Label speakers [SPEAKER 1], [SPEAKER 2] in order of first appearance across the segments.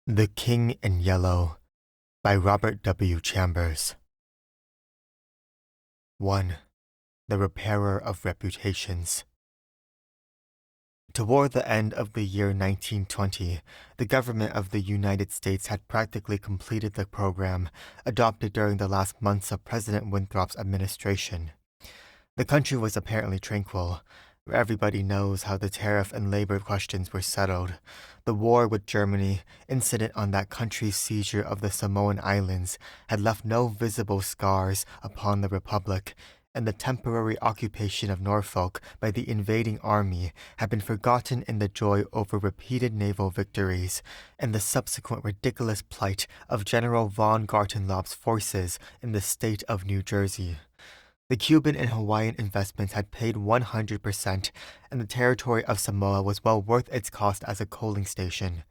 [SPEAKER 1] The King in Yellow by Robert W. Chambers. 1. The Repairer of Reputations. Toward the end of the year 1920, the government of the United States had practically completed the program adopted during the last months of President Winthrop's administration. The country was apparently tranquil. Everybody knows how the tariff and labor questions were settled. The war with Germany, incident on that country's seizure of the Samoan Islands, had left no visible scars upon the Republic, and the temporary occupation of Norfolk by the invading army had been forgotten in the joy over repeated naval victories and the subsequent ridiculous plight of General von Gartenlaub's forces in the state of New Jersey. The Cuban and Hawaiian investments had paid 100%, and the territory of Samoa was well worth its cost as a coaling station.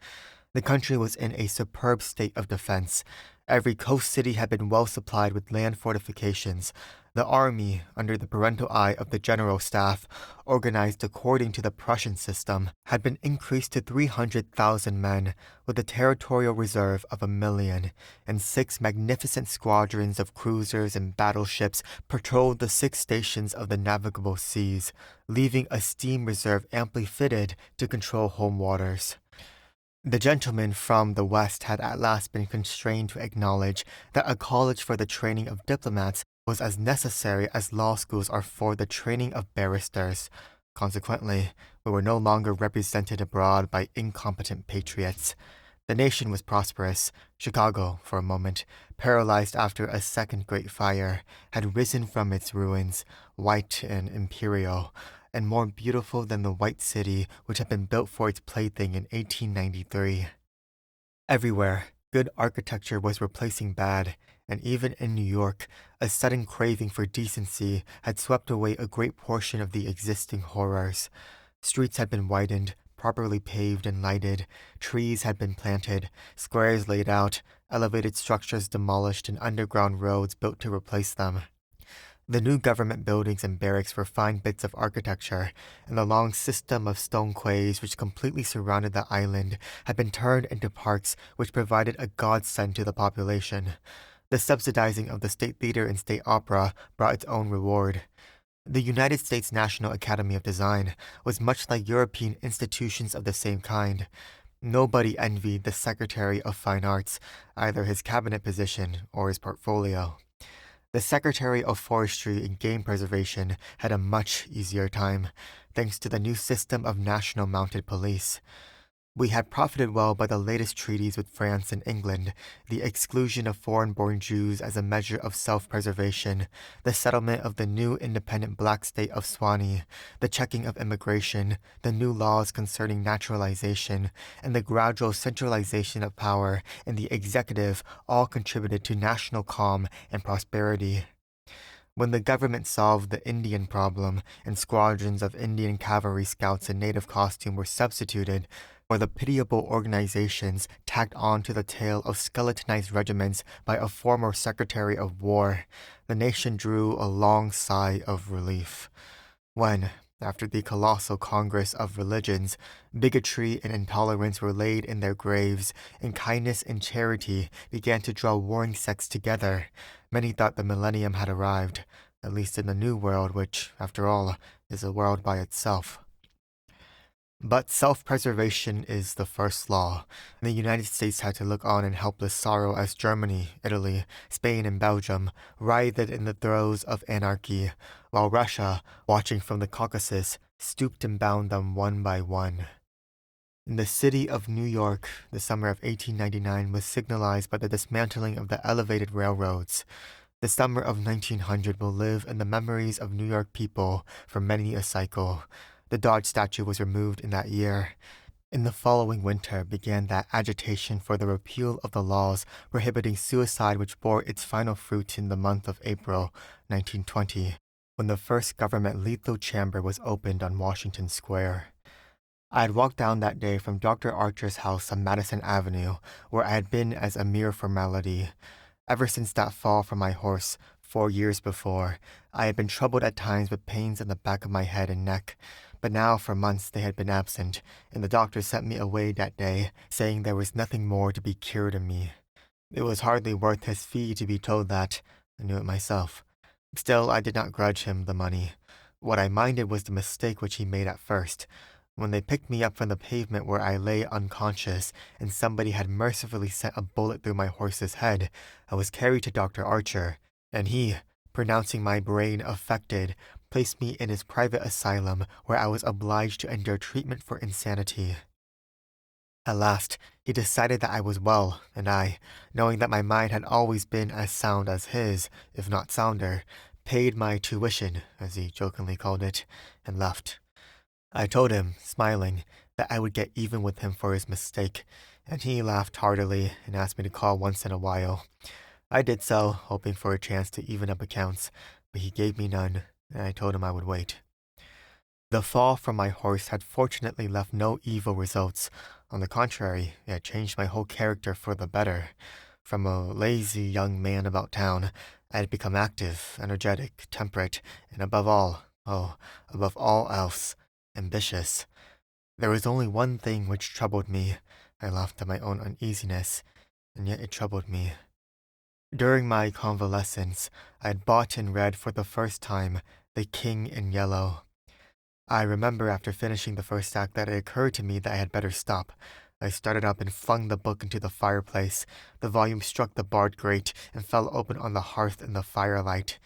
[SPEAKER 1] The country was in a superb state of defense. Every coast city had been well supplied with land fortifications. The army, under the parental eye of the general staff, organized according to the Prussian system, had been increased to 300,000 men, with a territorial reserve of 1,000,000, and 6 magnificent squadrons of cruisers and battleships patrolled the 6 stations of the navigable seas, leaving a steam reserve amply fitted to control home waters. The gentlemen from the West had at last been constrained to acknowledge that a college for the training of diplomats was as necessary as law schools are for the training of barristers. Consequently, we were no longer represented abroad by incompetent patriots. The nation was prosperous. Chicago, for a moment, paralyzed after a second great fire, had risen from its ruins, white and imperial, and more beautiful than the white city which had been built for its plaything in 1893. Everywhere, good architecture was replacing bad, and even in New York, a sudden craving for decency had swept away a great portion of the existing horrors. Streets had been widened, properly paved and lighted, trees had been planted, squares laid out, elevated structures demolished, and underground roads built to replace them. The new government buildings and barracks were fine bits of architecture, and the long system of stone quays which completely surrounded the island had been turned into parks which provided a godsend to the population. The subsidizing of the State Theater and State Opera brought its own reward. The United States National Academy of Design was much like European institutions of the same kind. Nobody envied the Secretary of Fine Arts, either his cabinet position or his portfolio. The Secretary of Forestry and Game Preservation had a much easier time, thanks to the new system of national mounted police. We had profited well by the latest treaties with France and England, the exclusion of foreign-born Jews as a measure of self-preservation, the settlement of the new independent black state of Swanee, the checking of immigration, the new laws concerning naturalization, and the gradual centralization of power in the executive all contributed to national calm and prosperity. When the government solved the Indian problem and squadrons of Indian cavalry scouts in native costume were substituted for the pitiable organizations tacked on to the tail of skeletonized regiments by a former Secretary of War, the nation drew a long sigh of relief. When, after the colossal Congress of Religions, bigotry and intolerance were laid in their graves, and kindness and charity began to draw warring sects together, many thought the millennium had arrived, at least in the New World, which, after all, is a world by itself. But self-preservation is the first law, and the United States had to look on in helpless sorrow as Germany, Italy, Spain, and Belgium writhed in the throes of anarchy, while Russia, watching from the Caucasus, stooped and bound them one by one. In the city of New York, the summer of 1899 was signalized by the dismantling of the elevated railroads. The summer of 1900 will live in the memories of New York people for many a cycle. The Dodge statue was removed in that year. In the following winter began that agitation for the repeal of the laws prohibiting suicide which bore its final fruit in the month of April 1920, when the first government lethal chamber was opened on Washington Square. I had walked down that day from Dr. Archer's house on Madison Avenue, where I had been as a mere formality. Ever since that fall from my horse, 4 years before, I had been troubled at times with pains in the back of my head and neck. but now for months they had been absent, and the doctor sent me away that day, saying there was nothing more to be cured in me. It was hardly worth his fee to be told that. I knew it myself. Still, I did not grudge him the money. What I minded was the mistake which he made at first. When they picked me up from the pavement where I lay unconscious, and somebody had mercifully sent a bullet through my horse's head, I was carried to Dr. Archer, and he, pronouncing my brain affected, placed me in his private asylum where I was obliged to endure treatment for insanity. At last, he decided that I was well, and I, knowing that my mind had always been as sound as his, if not sounder, paid my tuition, as he jokingly called it, and left. I told him, smiling, that I would get even with him for his mistake, and he laughed heartily and asked me to call once in a while. I did so, hoping for a chance to even up accounts, but he gave me none, and I told him I would wait. The fall from my horse had fortunately left no evil results. On the contrary, it had changed my whole character for the better. From a lazy young man about town, I had become active, energetic, temperate, and above all else, ambitious. There was only one thing which troubled me. I laughed at my own uneasiness, and yet it troubled me. During my convalescence, I had bought and read for the first time The King in Yellow. I remember after finishing the first act that it occurred to me that I had better stop. I started up and flung the book into the fireplace. The volume struck the barred grate and fell open on the hearth in the firelight.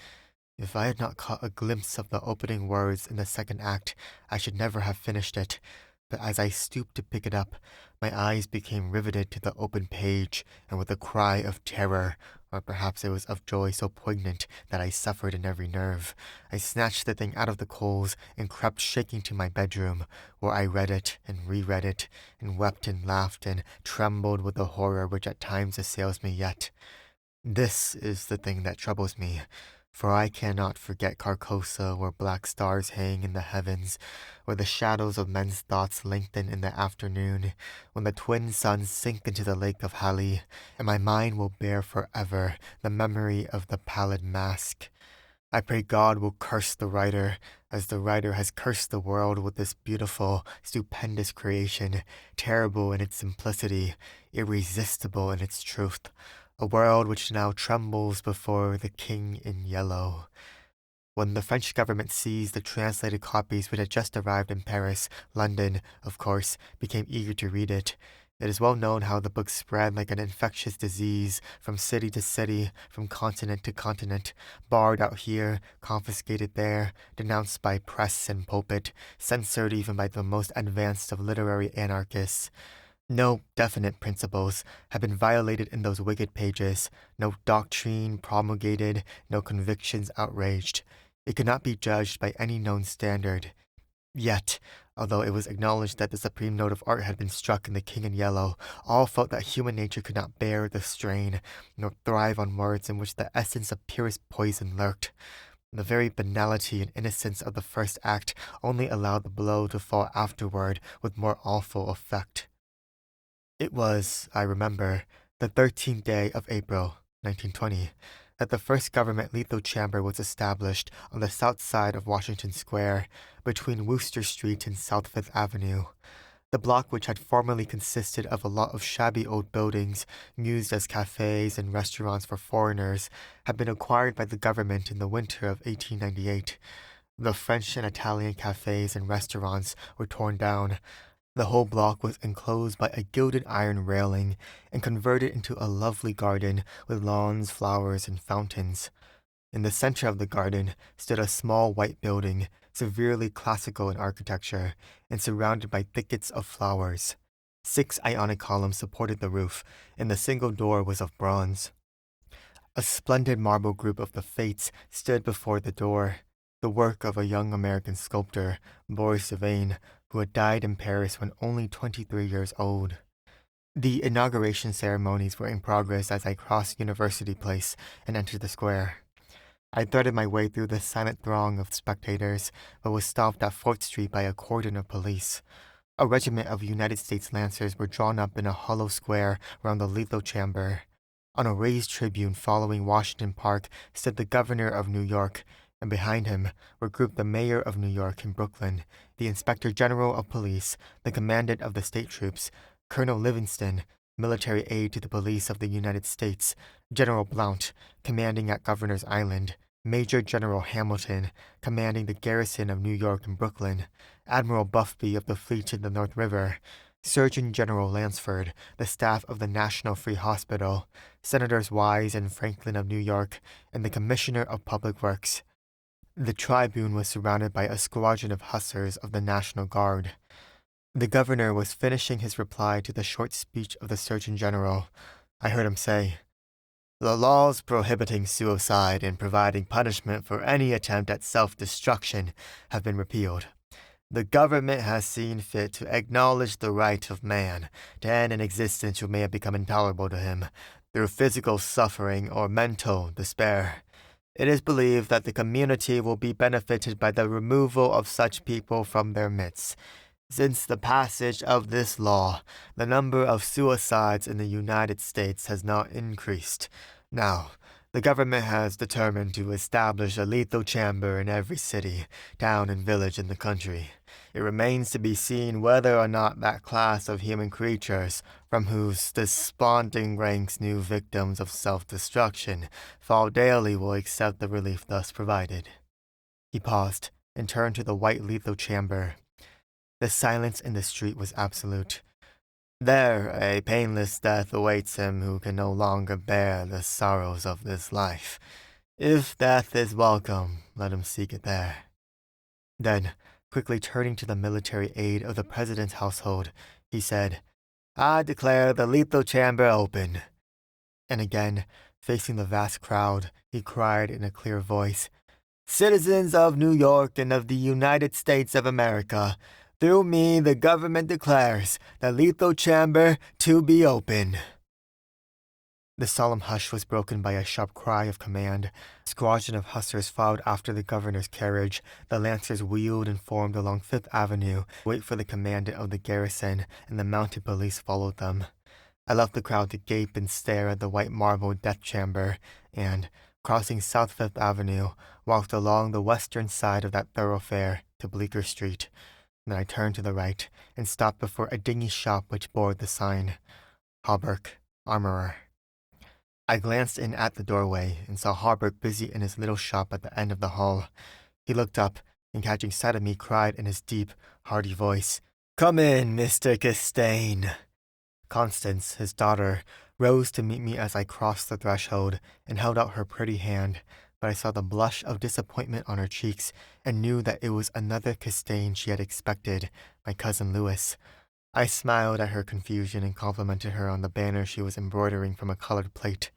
[SPEAKER 1] If I had not caught a glimpse of the opening words in the second act, I should never have finished it. But as I stooped to pick it up, my eyes became riveted to the open page, and with a cry of terror, or perhaps it was of joy so poignant that I suffered in every nerve, I snatched the thing out of the coals and crept shaking to my bedroom, where I read it and reread it, and wept and laughed and trembled with the horror which at times assails me yet. This is the thing that troubles me, for I cannot forget Carcosa, where black stars hang in the heavens, where the shadows of men's thoughts lengthen in the afternoon, when the twin suns sink into the lake of Hali, and my mind will bear forever the memory of the pallid mask. I pray God will curse the writer, as the writer has cursed the world with this beautiful, stupendous creation, terrible in its simplicity, irresistible in its truth, a world which now trembles before the King in Yellow. When the French government seized the translated copies which had just arrived in Paris, London, of course, became eager to read it. It is well known how the book spread like an infectious disease from city to city, from continent to continent, barred out here, confiscated there, denounced by press and pulpit, censored even by the most advanced of literary anarchists. No definite principles have been violated in those wicked pages, no doctrine promulgated, no convictions outraged. It could not be judged by any known standard. Yet, although it was acknowledged that the supreme note of art had been struck in The King in Yellow, all felt that human nature could not bear the strain, nor thrive on words in which the essence of purest poison lurked. The very banality and innocence of the first act only allowed the blow to fall afterward with more awful effect. It was, I remember, the 13th day of April, 1920, that the first government lethal chamber was established on the south side of Washington Square, between Wooster Street and South Fifth Avenue. The block, which had formerly consisted of a lot of shabby old buildings used as cafes and restaurants for foreigners, had been acquired by the government in the winter of 1898. The French and Italian cafes and restaurants were torn down. The whole block was enclosed by a gilded iron railing and converted into a lovely garden with lawns, flowers, and fountains. In the center of the garden stood a small white building, severely classical in architecture, and surrounded by thickets of flowers. 6 Ionic columns supported the roof, and the single door was of bronze. A splendid marble group of the Fates stood before the door, the work of a young American sculptor, Boris Yvain, who had died in Paris when only 23 years old. The inauguration ceremonies were in progress as I crossed University Place and entered the square. I threaded my way through the silent throng of spectators, but was stopped at 4th Street by a cordon of police. A regiment of United States Lancers were drawn up in a hollow square round the lethal chamber. On a raised tribune following Washington Park stood the governor of New York, and behind him were grouped the mayor of New York and Brooklyn, the inspector general of police, the commandant of the state troops, Colonel Livingston, military aide to the police of the United States, General Blount, commanding at Governor's Island, Major General Hamilton, commanding the garrison of New York and Brooklyn, Admiral Buffby of the fleet in the North River, Surgeon General Lansford, the staff of the National Free Hospital, Senators Wise and Franklin of New York, and the Commissioner of Public Works. The tribune was surrounded by a squadron of hussars of the National Guard. The governor was finishing his reply to the short speech of the Surgeon General. I heard him say, "The laws prohibiting suicide and providing punishment for any attempt at self-destruction have been repealed. The government has seen fit to acknowledge the right of man to end an existence who may have become intolerable to him through physical suffering or mental despair. It is believed that the community will be benefited by the removal of such people from their midst. Since the passage of this law, the number of suicides in the United States has not increased. Now, the government has determined to establish a lethal chamber in every city, town, and village in the country. It remains to be seen whether or not that class of human creatures, from whose desponding ranks new victims of self-destruction fall daily, will accept the relief thus provided." He paused and turned to the white lethal chamber. The silence in the street was absolute. There, a painless death awaits him who can no longer bear the sorrows of this life. If death is welcome, let him seek it there. Then, quickly turning to the military aide of the president's household, he said, "I declare the lethal chamber open." And again, facing the vast crowd, he cried in a clear voice, "Citizens of New York and of the United States of America, through me the government declares the lethal chamber to be open." The solemn hush was broken by a sharp cry of command. A squadron of hussars followed after the governor's carriage. The lancers wheeled and formed along Fifth Avenue, wait for the commandant of the garrison, and the mounted police followed them. I left the crowd to gape and stare at the white marble death chamber, and, crossing South Fifth Avenue, walked along the western side of that thoroughfare to Bleecker Street. Then I turned to the right and stopped before a dingy shop which bore the sign, Hawberk, Armorer. I glanced in at the doorway and saw Hawberk busy in his little shop at the end of the hall. He looked up and, catching sight of me, cried in his deep, hearty voice, "Come in, Mr. Castaigne." Constance, his daughter, rose to meet me as I crossed the threshold and held out her pretty hand, but I saw the blush of disappointment on her cheeks and knew that it was another Castaigne she had expected, my cousin Louis. I smiled at her confusion and complimented her on the banner she was embroidering from a colored plate.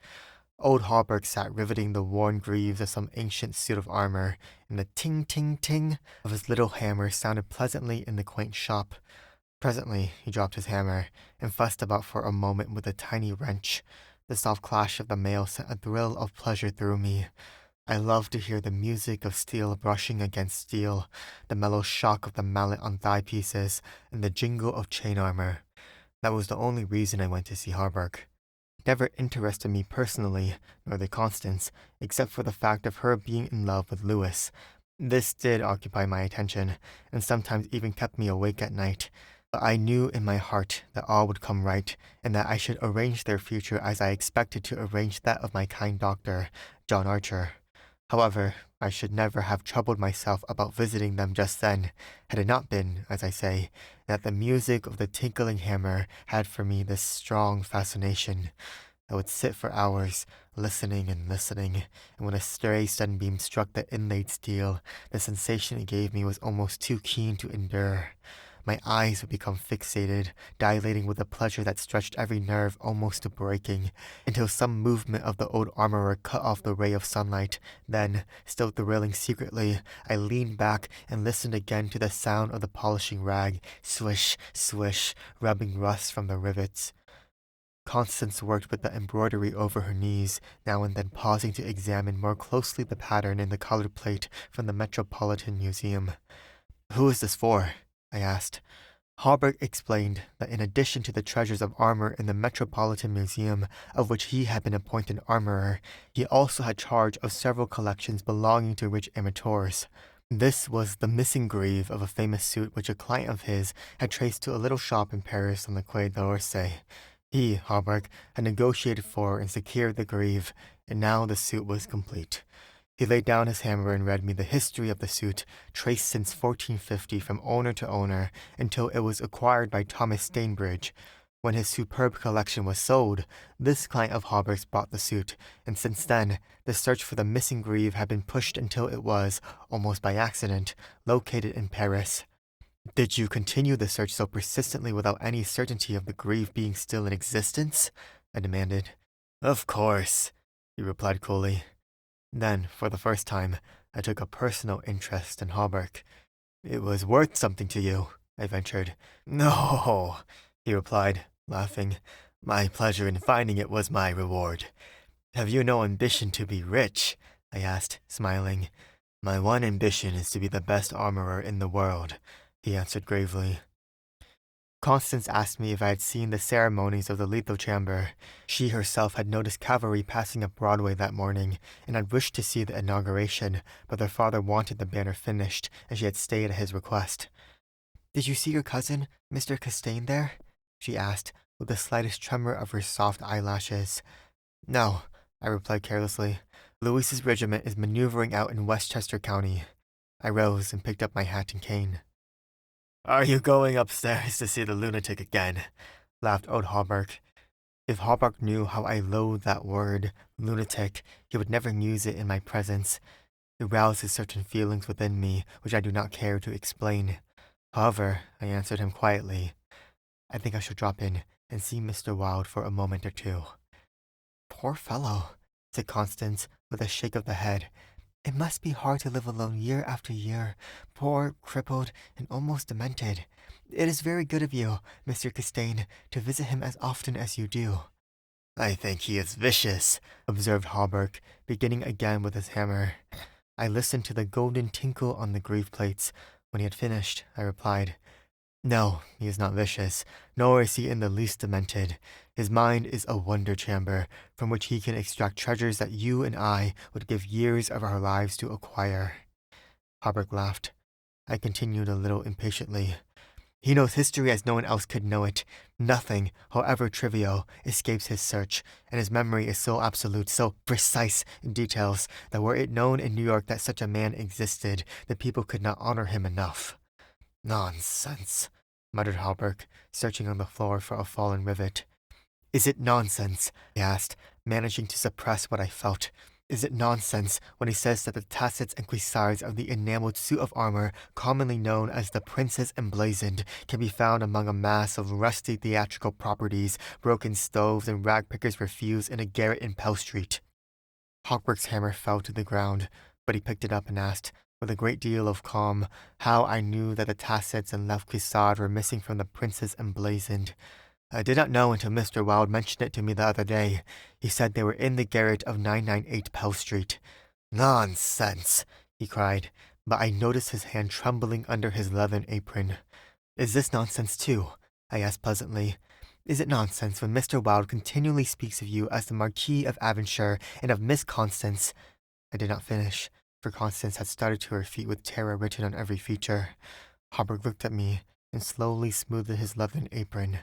[SPEAKER 1] Old Hawberk sat riveting the worn greaves of some ancient suit of armor, and the ting-ting-ting of his little hammer sounded pleasantly in the quaint shop. Presently, he dropped his hammer and fussed about for a moment with a tiny wrench. The soft clash of the mail sent a thrill of pleasure through me. I loved to hear the music of steel brushing against steel, the mellow shock of the mallet on thigh pieces, and the jingle of chain armor. That was the only reason I went to see Hawberk. It never interested me personally, nor the Constance, except for the fact of her being in love with Louis. This did occupy my attention, and sometimes even kept me awake at night. But I knew in my heart that all would come right, and that I should arrange their future as I expected to arrange that of my kind doctor, John Archer. However, I should never have troubled myself about visiting them just then, had it not been, as I say, that the music of the tinkling hammer had for me this strong fascination. I would sit for hours, listening and listening, and when a stray sunbeam struck the inlaid steel, the sensation it gave me was almost too keen to endure. My eyes would become fixated, dilating with a pleasure that stretched every nerve almost to breaking, until some movement of the old armorer cut off the ray of sunlight. Then, still thrilling secretly, I leaned back and listened again to the sound of the polishing rag, swish, swish, rubbing rust from the rivets. Constance worked with the embroidery over her knees, now and then pausing to examine more closely the pattern in the colored plate from the Metropolitan Museum. "Who is this for?" I asked. Hallberg explained that in addition to the treasures of armor in the Metropolitan Museum, of which he had been appointed armorer, he also had charge of several collections belonging to rich amateurs. This was the missing greave of a famous suit which a client of his had traced to a little shop in Paris on the Quai d'Orsay. He, Hallberg, had negotiated for and secured the greave, and now the suit was complete. He laid down his hammer and read me the history of the suit, traced since 1450 from owner to owner until it was acquired by Thomas Stainbridge. When his superb collection was sold, this client of Hallberg's bought the suit, and since then, the search for the missing greave had been pushed until it was, almost by accident, located in Paris. Did you continue the search so persistently without any certainty of the greave being still in existence? I demanded. Of course, he replied coolly. Then, for the first time, I took a personal interest in Hallberg. It was worth something to you, I ventured. No, he replied, laughing. My pleasure in finding it was my reward. Have you no ambition to be rich? I asked, smiling. My one ambition is to be the best armorer in the world, he answered gravely. Constance asked me if I had seen the ceremonies of the lethal chamber. She herself had noticed cavalry passing up Broadway that morning, and had wished to see the inauguration, but their father wanted the banner finished, and she had stayed at his request. Did you see your cousin, Mr. Castaigne, there? She asked, with the slightest tremor of her soft eyelashes. No, I replied carelessly. Louis's regiment is maneuvering out in Westchester County. I rose and picked up my hat and cane. Are you going upstairs to see the lunatic again? Laughed old Hallberg. If Hallberg knew how I loathed that word, lunatic, he would never use it in my presence. It rouses certain feelings within me which I do not care to explain. However, I answered him quietly. I think I should drop in and see Mr. Wilde for a moment or two. Poor fellow, said Constance, with a shake of the head. It must be hard to live alone year after year, poor, crippled, and almost demented. It is very good of you, Mr. Castaigne, to visit him as often as you do. I think he is vicious, observed Hallberg, beginning again with his hammer. I listened to the golden tinkle on the greave plates. When he had finished, I replied, No, he is not vicious, nor is he in the least demented. His mind is a wonder chamber, from which he can extract treasures that you and I would give years of our lives to acquire. Hallberg laughed. I continued a little impatiently. He knows history as no one else could know it. Nothing, however trivial, escapes his search, and his memory is so absolute, so precise in details, that were it known in New York that such a man existed, the people could not honor him enough. Nonsense, muttered Hallberg, searching on the floor for a fallen rivet. Is it nonsense? I asked, managing to suppress what I felt. Is it nonsense when he says that the tassets and cuissards of the enameled suit of armor, commonly known as the Princess Emblazoned, can be found among a mass of rusty theatrical properties, broken stoves, and rag-pickers' refuse in a garret in Pell Street? Hallberg's hammer fell to the ground, but he picked it up and asked, with a great deal of calm, how I knew that the tassets and left cuissard were missing from the Princess Emblazoned. I did not know until Mr. Wilde mentioned it to me the other day. He said they were in the garret of 998 Pell Street. Nonsense, he cried, but I noticed his hand trembling under his leathern apron. Is this nonsense too? I asked pleasantly. Is it nonsense when Mr. Wilde continually speaks of you as the Marquis of Avonshire and of Miss Constance? I did not finish, for Constance had started to her feet with terror written on every feature. Hallberg looked at me and slowly smoothed his leathern apron.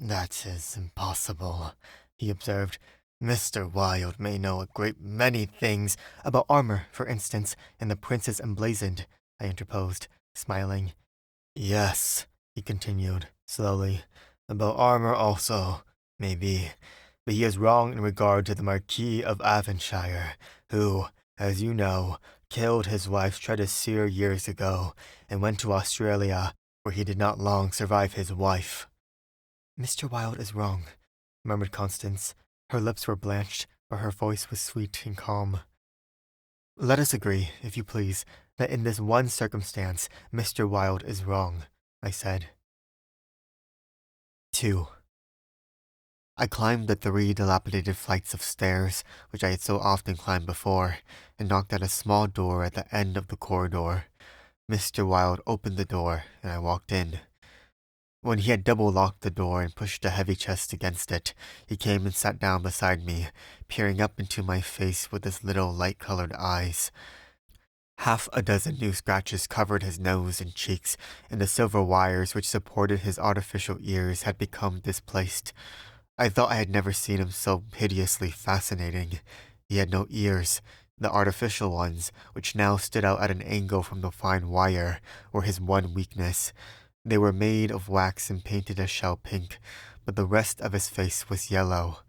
[SPEAKER 1] That is impossible, he observed. Mr. Wilde may know a great many things, about armor, for instance, and the Princess Emblazoned, I interposed, smiling. Yes, he continued, slowly, about armor also, maybe, but he is wrong in regard to the Marquis of Avonshire, who, as you know, killed his wife's tradisseer years ago, and went to Australia, where he did not long survive his wife. Mr. Wilde is wrong, murmured Constance. Her lips were blanched, but her voice was sweet and calm. Let us agree, if you please, that in this one circumstance Mr. Wilde is wrong, I said. 2. I climbed the 3 dilapidated flights of stairs, which I had so often climbed before, and knocked at a small door at the end of the corridor. Mr. Wilde opened the door, and I walked in. When he had double-locked the door and pushed a heavy chest against it, he came and sat down beside me, peering up into my face with his little light-colored eyes. Half a dozen new scratches covered his nose and cheeks, and the silver wires which supported his artificial ears had become displaced. I thought I had never seen him so hideously fascinating. He had no ears. The artificial ones, which now stood out at an angle from the fine wire, were his one weakness. They were made of wax and painted a shell pink, but the rest of his face was yellow.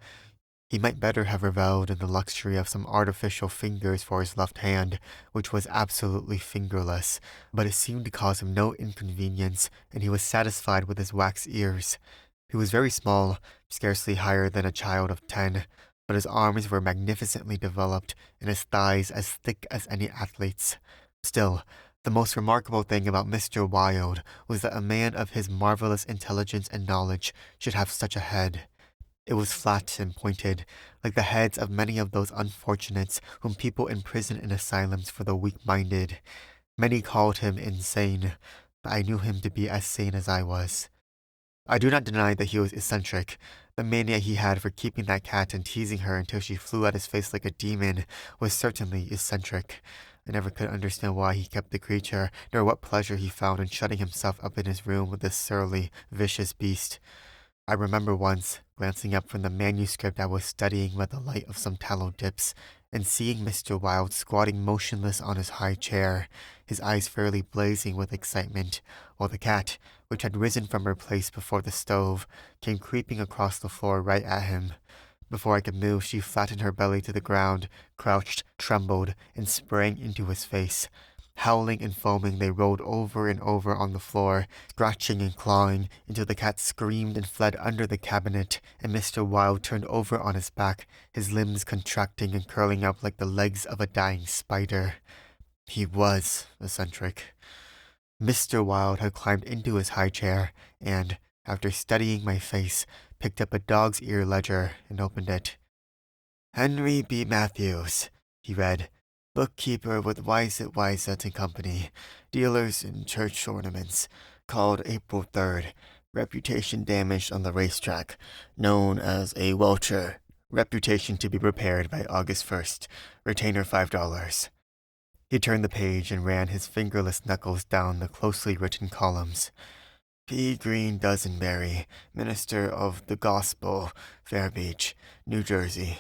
[SPEAKER 1] He might better have reveled in the luxury of some artificial fingers for his left hand, which was absolutely fingerless, but it seemed to cause him no inconvenience, and he was satisfied with his wax ears. He was very small, scarcely higher than a child of 10, but his arms were magnificently developed, and his thighs as thick as any athlete's. Still, the most remarkable thing about Mr. Wilde was that a man of his marvelous intelligence and knowledge should have such a head. It was flat and pointed, like the heads of many of those unfortunates whom people imprison in asylums for the weak-minded. Many called him insane, but I knew him to be as sane as I was. I do not deny that he was eccentric. The mania he had for keeping that cat and teasing her until she flew at his face like a demon was certainly eccentric. I never could understand why he kept the creature, nor what pleasure he found in shutting himself up in his room with this surly, vicious beast. I remember once glancing up from the manuscript I was studying by the light of some tallow dips, and seeing Mr. Wilde squatting motionless on his high chair, his eyes fairly blazing with excitement, while the cat, which had risen from her place before the stove, came creeping across the floor right at him. Before I could move, she flattened her belly to the ground, crouched, trembled, and sprang into his face. Howling and foaming, they rolled over and over on the floor, scratching and clawing, until the cat screamed and fled under the cabinet, and Mr. Wilde turned over on his back, his limbs contracting and curling up like the legs of a dying spider. He was eccentric. Mr. Wilde had climbed into his high chair, and, after studying my face, picked up a dog's ear ledger and opened it. "Henry B. Matthews," he read. "Bookkeeper with Wysett and Company, dealers in church ornaments, called April 3rd, reputation damaged on the racetrack, known as a welcher, reputation to be repaired by August 1st, retainer $5. He turned the page and ran his fingerless knuckles down the closely written columns. P. Green Dozenberry, minister of the Gospel, Fair Beach, New Jersey.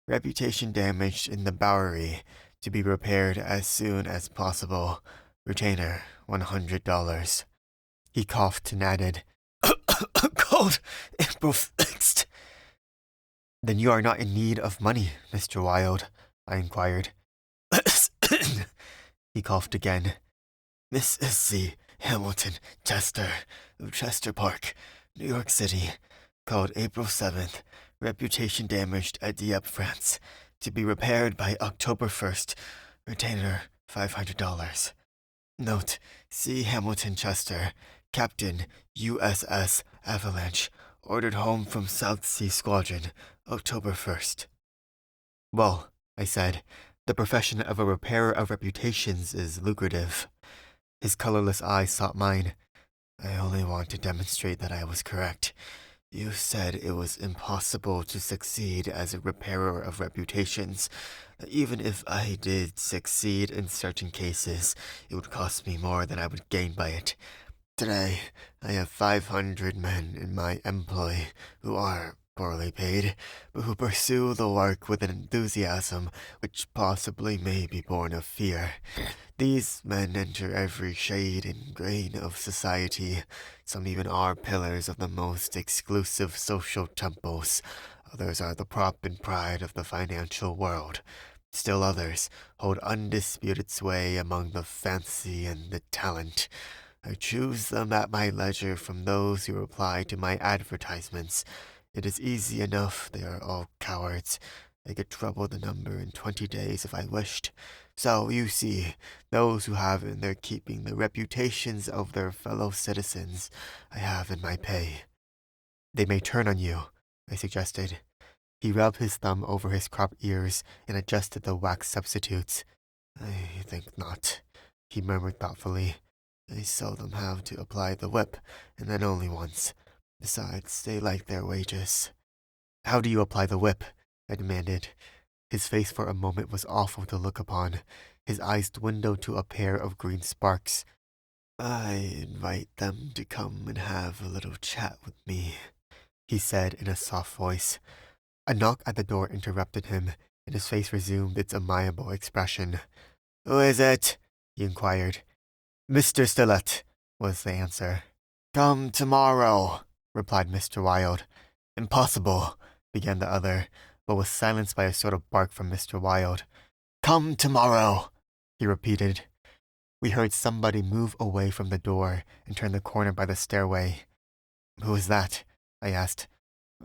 [SPEAKER 1] Reputation damaged in the Bowery, to be repaired as soon as possible. Retainer, $100. He coughed and added, "Called April 6th. "Then you are not in need of money, Mr. Wilde?" I inquired. He coughed again. "Mrs. C. Hamilton Chester, of Chester Park, New York City, called April 7th, reputation damaged at Dieppe, France, to be repaired by October 1st, retainer $500. Note, C. Hamilton Chester, Captain, USS Avalanche, ordered home from South Sea Squadron, October 1st. "Well," I said, "the profession of a repairer of reputations is lucrative." His colorless eyes sought mine. "I only want to demonstrate that I was correct. You said it was impossible to succeed as a repairer of reputations. Even if I did succeed in certain cases, it would cost me more than I would gain by it. Today, I have 500 men in my employ who are poorly paid, but who pursue the work with an enthusiasm which possibly may be born of fear. These men enter every shade and grain of society. Some even are pillars of the most exclusive social temples. Others are the prop and pride of the financial world. Still others hold undisputed sway among the fancy and the talent. I choose them at my leisure from those who reply to my advertisements. It is easy enough, they are all cowards. I could treble the number in 20 days if I wished. So, you see, those who have in their keeping the reputations of their fellow citizens, I have in my pay." "They may turn on you," I suggested. He rubbed his thumb over his cropped ears and adjusted the wax substitutes. "I think not," he murmured thoughtfully. I seldom have to apply the whip, and then only once. Besides, they like their wages. How do you apply the whip? I demanded. His face for a moment was awful to look upon. His eyes dwindled to a pair of green sparks. I invite them to come and have a little chat with me, he said in a soft voice. A knock at the door interrupted him, and his face resumed its amiable expression. Who is it? He inquired. Mr. Stillett, was the answer. Come tomorrow, replied Mr. Wilde. Impossible, began the other, but was silenced by a sort of bark from Mr. Wilde. Come tomorrow, he repeated. We heard somebody move away from the door and turn the corner by the stairway. Who is that? I asked.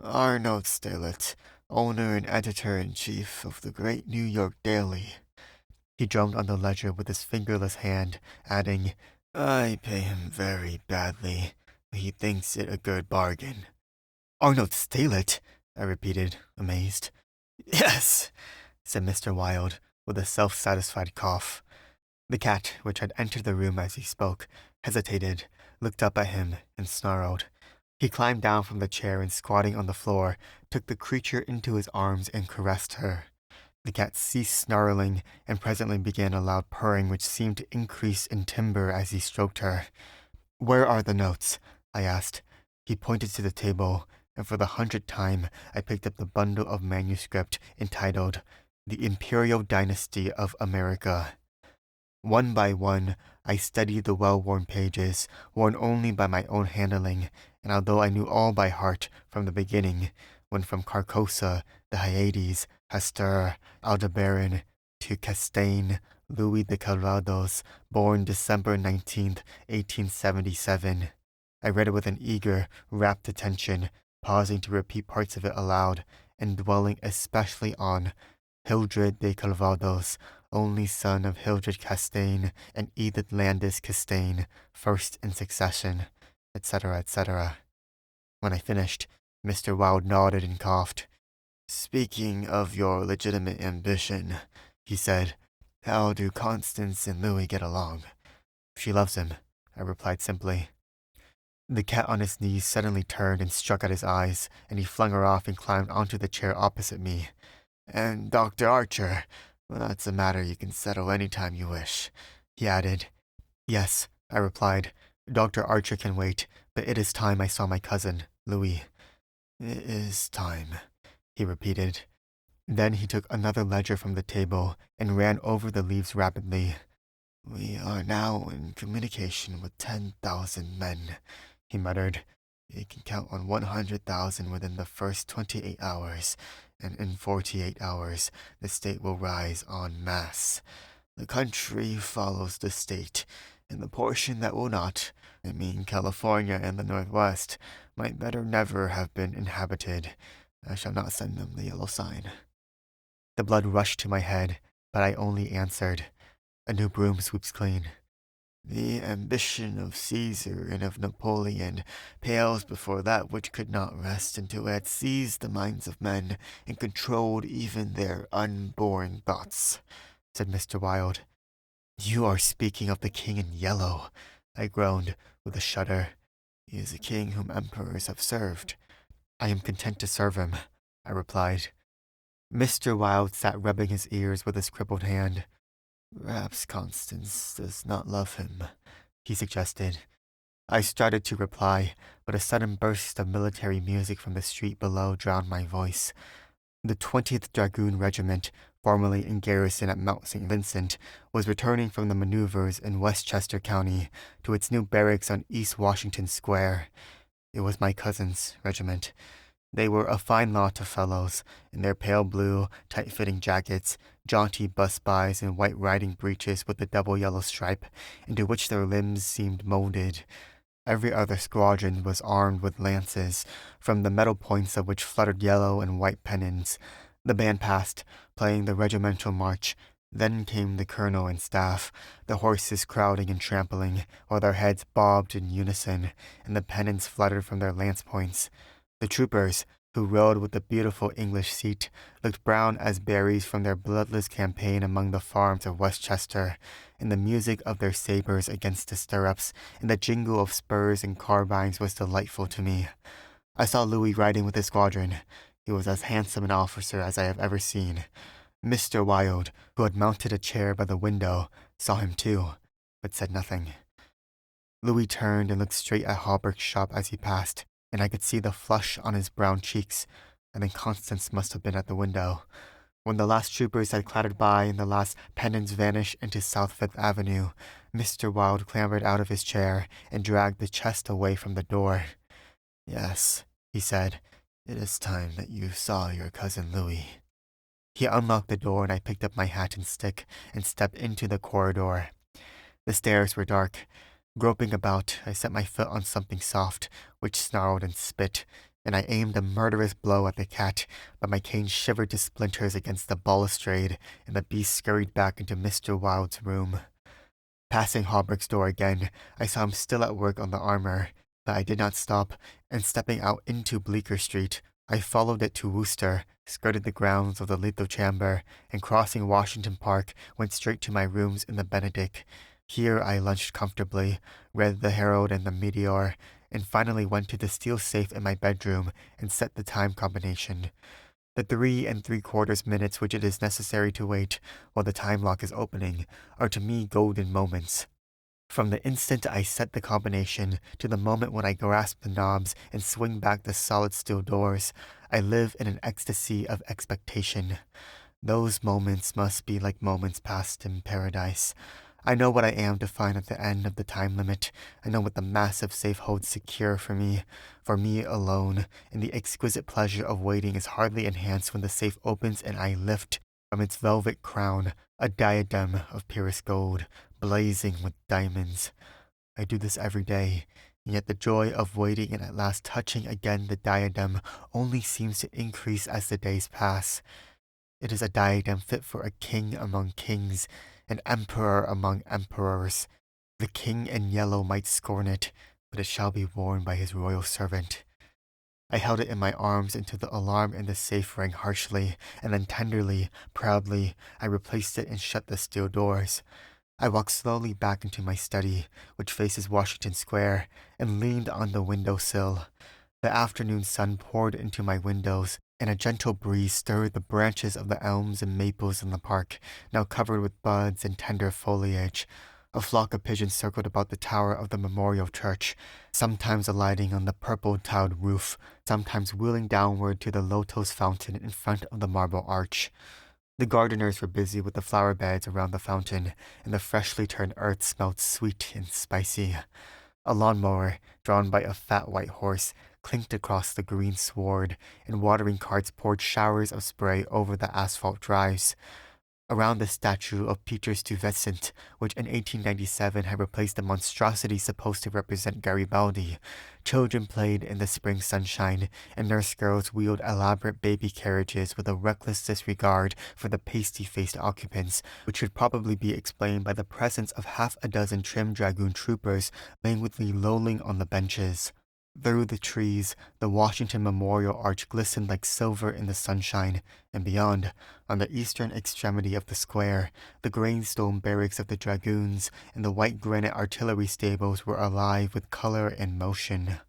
[SPEAKER 1] Arnold Stillett, owner and editor-in-chief of the great New York Daily. He drummed on the ledger with his fingerless hand, adding, I pay him very badly, but he thinks it a good bargain. Arnold Stillett, I repeated, amazed. Yes, said Mr. Wilde, with a self-satisfied cough. The cat, which had entered the room as he spoke, hesitated, looked up at him, and snarled. He climbed down from the chair and, squatting on the floor, took the creature into his arms and caressed her. The cat ceased snarling and presently began a loud purring which seemed to increase in timbre as he stroked her. Where are the notes? I asked. He pointed to the table, and for the 100th time I picked up the bundle of manuscript entitled The Imperial Dynasty of America. One by one, I studied the well-worn pages, worn only by my own handling, and although I knew all by heart from the beginning, when from Carcosa, the Hyades, Hastur, Aldebaran, to Castaigne, Louis de Calvados, born December 19th, 1877. I read it with an eager, rapt attention, pausing to repeat parts of it aloud, and dwelling especially on Hildred de Calvados, only son of Hildred Castaigne and Edith Landis Castaigne, first in succession, etc., etc. When I finished, Mr. Wilde nodded and coughed. Speaking of your legitimate ambition, he said, how do Constance and Louis get along? She loves him, I replied simply. The cat on his knees suddenly turned and struck at his eyes, and he flung her off and climbed onto the chair opposite me. And Dr. Archer, well, that's a matter you can settle any time you wish, he added. Yes, I replied. Dr. Archer can wait, but it is time I saw my cousin, Louis. It is time, he repeated. Then he took another ledger from the table and ran over the leaves rapidly. We are now in communication with 10,000 men, he muttered. You can count on 100,000 within the first 28 hours, and in 48 hours the state will rise en masse. The country follows the state, and the portion that will not, I mean California and the Northwest, might better never have been inhabited. I shall not send them the yellow sign. The blood rushed to my head, but I only answered, A new broom sweeps clean. The ambition of Caesar and of Napoleon pales before that which could not rest until it had seized the minds of men and controlled even their unborn thoughts, said Mr. Wilde. You are speaking of the king in yellow, I groaned with a shudder. He is a king whom emperors have served. I am content to serve him, I replied. Mr. Wilde sat rubbing his ears with his crippled hand. Perhaps Constance does not love him, he suggested. I started to reply, but a sudden burst of military music from the street below drowned my voice. The 20th Dragoon Regiment, formerly in garrison at Mount St. Vincent, was returning from the maneuvers in Westchester County to its new barracks on East Washington Square. It was my cousin's regiment. They were a fine lot of fellows, in their pale blue, tight-fitting jackets, jaunty busbys, and white riding breeches with the double yellow stripe, into which their limbs seemed molded. Every other squadron was armed with lances, from the metal points of which fluttered yellow and white pennons. The band passed, playing the regimental march. Then came the colonel and staff, the horses crowding and trampling, while their heads bobbed in unison, and the pennons fluttered from their lance points. The troopers, who rode with the beautiful English seat, looked brown as berries from their bloodless campaign among the farms of Westchester, and the music of their sabers against the stirrups, and the jingle of spurs and carbines was delightful to me. I saw Louis riding with his squadron. He was as handsome an officer as I have ever seen. Mr. Wilde, who had mounted a chair by the window, saw him too, but said nothing. Louis turned and looked straight at Hawberk's shop as he passed, and I could see the flush on his brown cheeks, and then Constance must have been at the window. When the last troopers had clattered by and the last pennons vanished into South Fifth Avenue, Mr. Wilde clambered out of his chair and dragged the chest away from the door. "Yes," he said, "it is time that you saw your cousin Louis." He unlocked the door and I picked up my hat and stick and stepped into the corridor. The stairs were dark. Groping about, I set my foot on something soft, which snarled and spit, and I aimed a murderous blow at the cat, but my cane shivered to splinters against the balustrade, and the beast scurried back into Mr. Wilde's room. Passing Hawberk's door again, I saw him still at work on the armor, but I did not stop, and stepping out into Bleecker Street, I followed it to Worcester, skirted the grounds of the Lethal Chamber, and crossing Washington Park, went straight to my rooms in the Benedict. Here I lunched comfortably, read the Herald and the Meteor, and finally went to the steel safe in my bedroom and set the time combination. The 3 3/4 minutes which it is necessary to wait while the time lock is opening are to me golden moments. From the instant I set the combination to the moment when I grasp the knobs and swing back the solid steel doors, I live in an ecstasy of expectation. Those moments must be like moments passed in paradise. I know what I am to find at the end of the time limit. I know what the massive safe holds secure for me alone, and the exquisite pleasure of waiting is hardly enhanced when the safe opens and I lift from its velvet crown a diadem of purest gold, blazing with diamonds. I do this every day, and yet the joy of waiting and at last touching again the diadem only seems to increase as the days pass. It is a diadem fit for a king among kings, an emperor among emperors. The king in yellow might scorn it, but it shall be worn by his royal servant. I held it in my arms until the alarm in the safe rang harshly, and then tenderly, proudly, I replaced it and shut the steel doors. I walked slowly back into my study, which faces Washington Square, and leaned on the window sill. The afternoon sun poured into my windows, and a gentle breeze stirred the branches of the elms and maples in the park, now covered with buds and tender foliage. A flock of pigeons circled about the tower of the Memorial Church, sometimes alighting on the purple-tiled roof, sometimes wheeling downward to the lotos fountain in front of the Marble Arch. The gardeners were busy with the flower beds around the fountain, and the freshly turned earth smelled sweet and spicy. A lawnmower, drawn by a fat white horse, clinked across the green sward, and watering carts poured showers of spray over the asphalt drives. Around the statue of Peter Stuyvesant, which in 1897 had replaced the monstrosity supposed to represent Garibaldi, children played in the spring sunshine, and nurse girls wheeled elaborate baby carriages with a reckless disregard for the pasty-faced occupants, which could probably be explained by the presence of half a dozen trim dragoon troopers languidly lolling on the benches. Through the trees, the Washington Memorial Arch glistened like silver in the sunshine, and beyond, on the eastern extremity of the square, the grindstone barracks of the dragoons and the white granite artillery stables were alive with color and motion.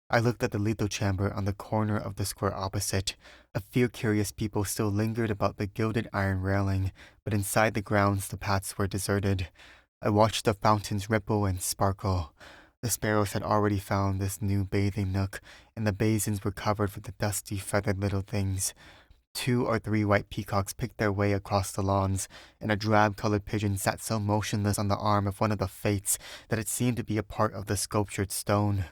[SPEAKER 1] I looked at the lethal chamber on the corner of the square opposite. A few curious people still lingered about the gilded iron railing, but inside the grounds the paths were deserted. I watched the fountains ripple and sparkle. The sparrows had already found this new bathing nook, and the basins were covered with the dusty, feathered little things. 2 or 3 white peacocks picked their way across the lawns, and a drab-colored pigeon sat so motionless on the arm of one of the fates that it seemed to be a part of the sculptured stone.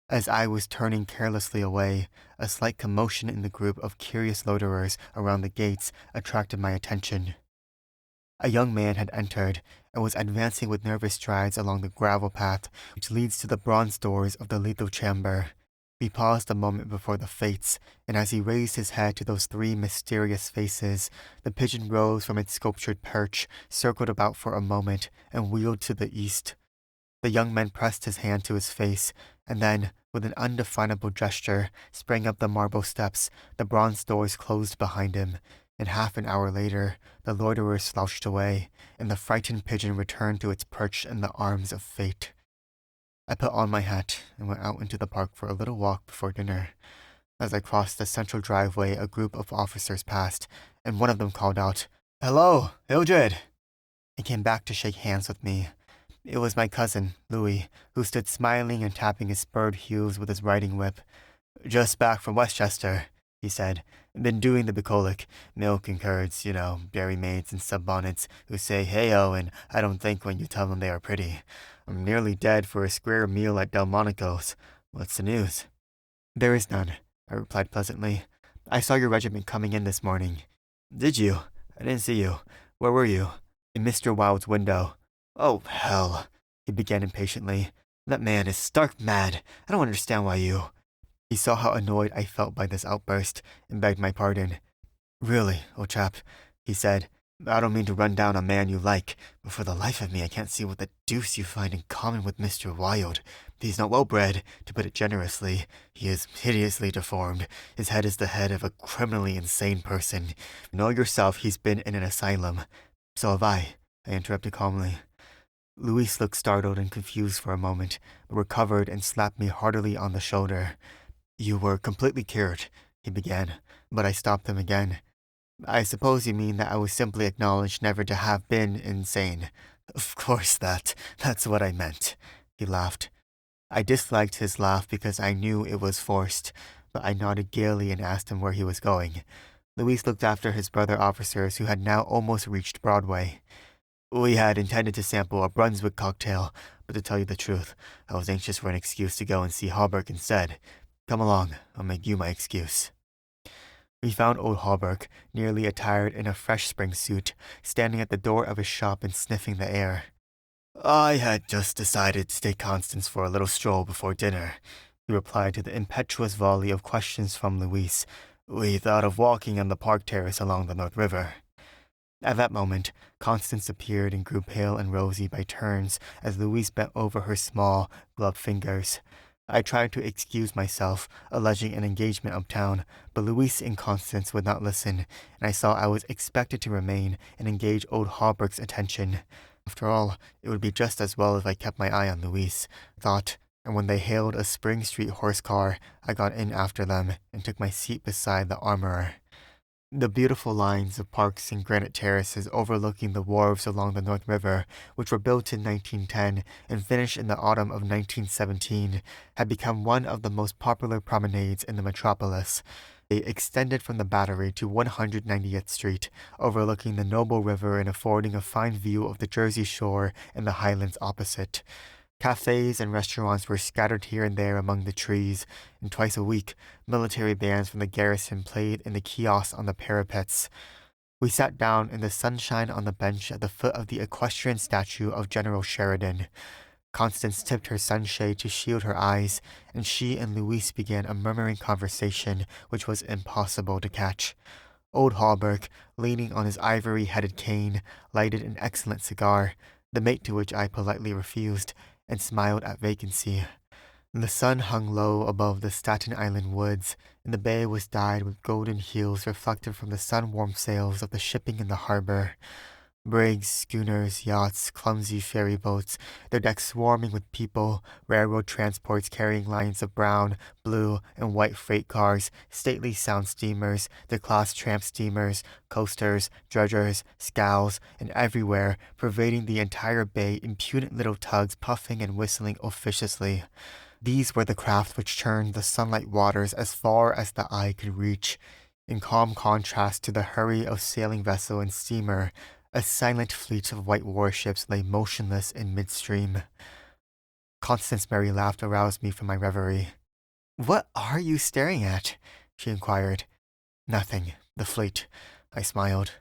[SPEAKER 1] As I was turning carelessly away, a slight commotion in the group of curious loiterers around the gates attracted my attention. A young man had entered and was advancing with nervous strides along the gravel path which leads to the bronze doors of the lethal chamber. We paused a moment before the fates, and as he raised his head to those 3 mysterious faces, the pigeon rose from its sculptured perch, circled about for a moment, and wheeled to the east. The young man pressed his hand to his face, and then, with an undefinable gesture, sprang up the marble steps. The bronze doors closed behind him, and half an hour later, the loiterer slouched away, and the frightened pigeon returned to its perch in the arms of fate. I put on my hat and went out into the park for a little walk before dinner. As I crossed the central driveway, a group of officers passed, and one of them called out, "Hello, Hildred!" He came back to shake hands with me. It was my cousin, Louis, who stood smiling and tapping his spurred heels with his riding whip. "Just back from Westchester," he said. "Been doing the bucolic, milk and curds, dairy maids and sunbonnets who say hey-o and I don't think when you tell them they are pretty. I'm nearly dead for a square meal at Delmonico's. What's the news?" "There is none," I replied pleasantly. "I saw your regiment coming in this morning." "Did you? I didn't see you. Where were you?" "In Mr. Wilde's window." "Oh, hell," he began impatiently. "That man is stark mad. I don't understand why you—" He saw how annoyed I felt by this outburst and begged my pardon. "Really, old chap," he said, "I don't mean to run down a man you like, but for the life of me I can't see what the deuce you find in common with Mr. Wilde. He's not well bred, to put it generously. He is hideously deformed. His head is the head of a criminally insane person. You know yourself he's been in an asylum." "So have I interrupted calmly. Luis looked startled and confused for a moment, but recovered and slapped me heartily on the shoulder. "You were completely cured," he began, but I stopped him again. "I suppose you mean that I was simply acknowledged never to have been insane." "Of course that's what I meant," he laughed. I disliked his laugh because I knew it was forced, but I nodded gaily and asked him where he was going. Luis looked after his brother officers who had now almost reached Broadway. "We had intended to sample a Brunswick cocktail, but to tell you the truth, I was anxious for an excuse to go and see Hallberg instead. Come along, I'll make you my excuse." We found old Hallberg, nearly attired in a fresh spring suit, standing at the door of his shop and sniffing the air. "I had just decided to take Constance for a little stroll before dinner," he replied to the impetuous volley of questions from Louise. "We thought of walking on the park terrace along the North River." At that moment, Constance appeared and grew pale and rosy by turns as Louise bent over her small, gloved fingers. I tried to excuse myself, alleging an engagement uptown, but Louise and Constance would not listen, and I saw I was expected to remain and engage old Hallberg's attention. After all, it would be just as well if I kept my eye on Louise, I thought, and when they hailed a Spring Street horse car, I got in after them and took my seat beside the armorer. The beautiful lines of parks and granite terraces overlooking the wharves along the North River, which were built in 1910 and finished in the autumn of 1917, had become one of the most popular promenades in the metropolis. They extended from the Battery to 190th Street, overlooking the noble river and affording a fine view of the Jersey Shore and the highlands opposite. Cafes and restaurants were scattered here and there among the trees, and twice a week, military bands from the garrison played in the kiosks on the parapets. We sat down in the sunshine on the bench at the foot of the equestrian statue of General Sheridan. Constance tipped her sunshade to shield her eyes, and she and Louise began a murmuring conversation which was impossible to catch. Old Hallberg, leaning on his ivory-headed cane, lighted an excellent cigar, the mate to which I politely refused, and smiled at vacancy. The sun hung low above the Staten Island woods, and the bay was dyed with golden hues reflected from the sun-warmed sails of the shipping in the harbor. Brigs, schooners, yachts, clumsy ferry boats, their decks swarming with people, railroad transports carrying lines of brown, blue, and white freight cars, stately sound steamers, their class tramp steamers, coasters, dredgers, scows, and everywhere, pervading the entire bay, impudent little tugs puffing and whistling officiously. These were the craft which churned the sunlight waters as far as the eye could reach. In calm contrast to the hurry of sailing vessel and steamer, a silent fleet of white warships lay motionless in midstream. Constance's merry laugh aroused me from my reverie. "What are you staring at?" she inquired. "Nothing. The fleet," I smiled.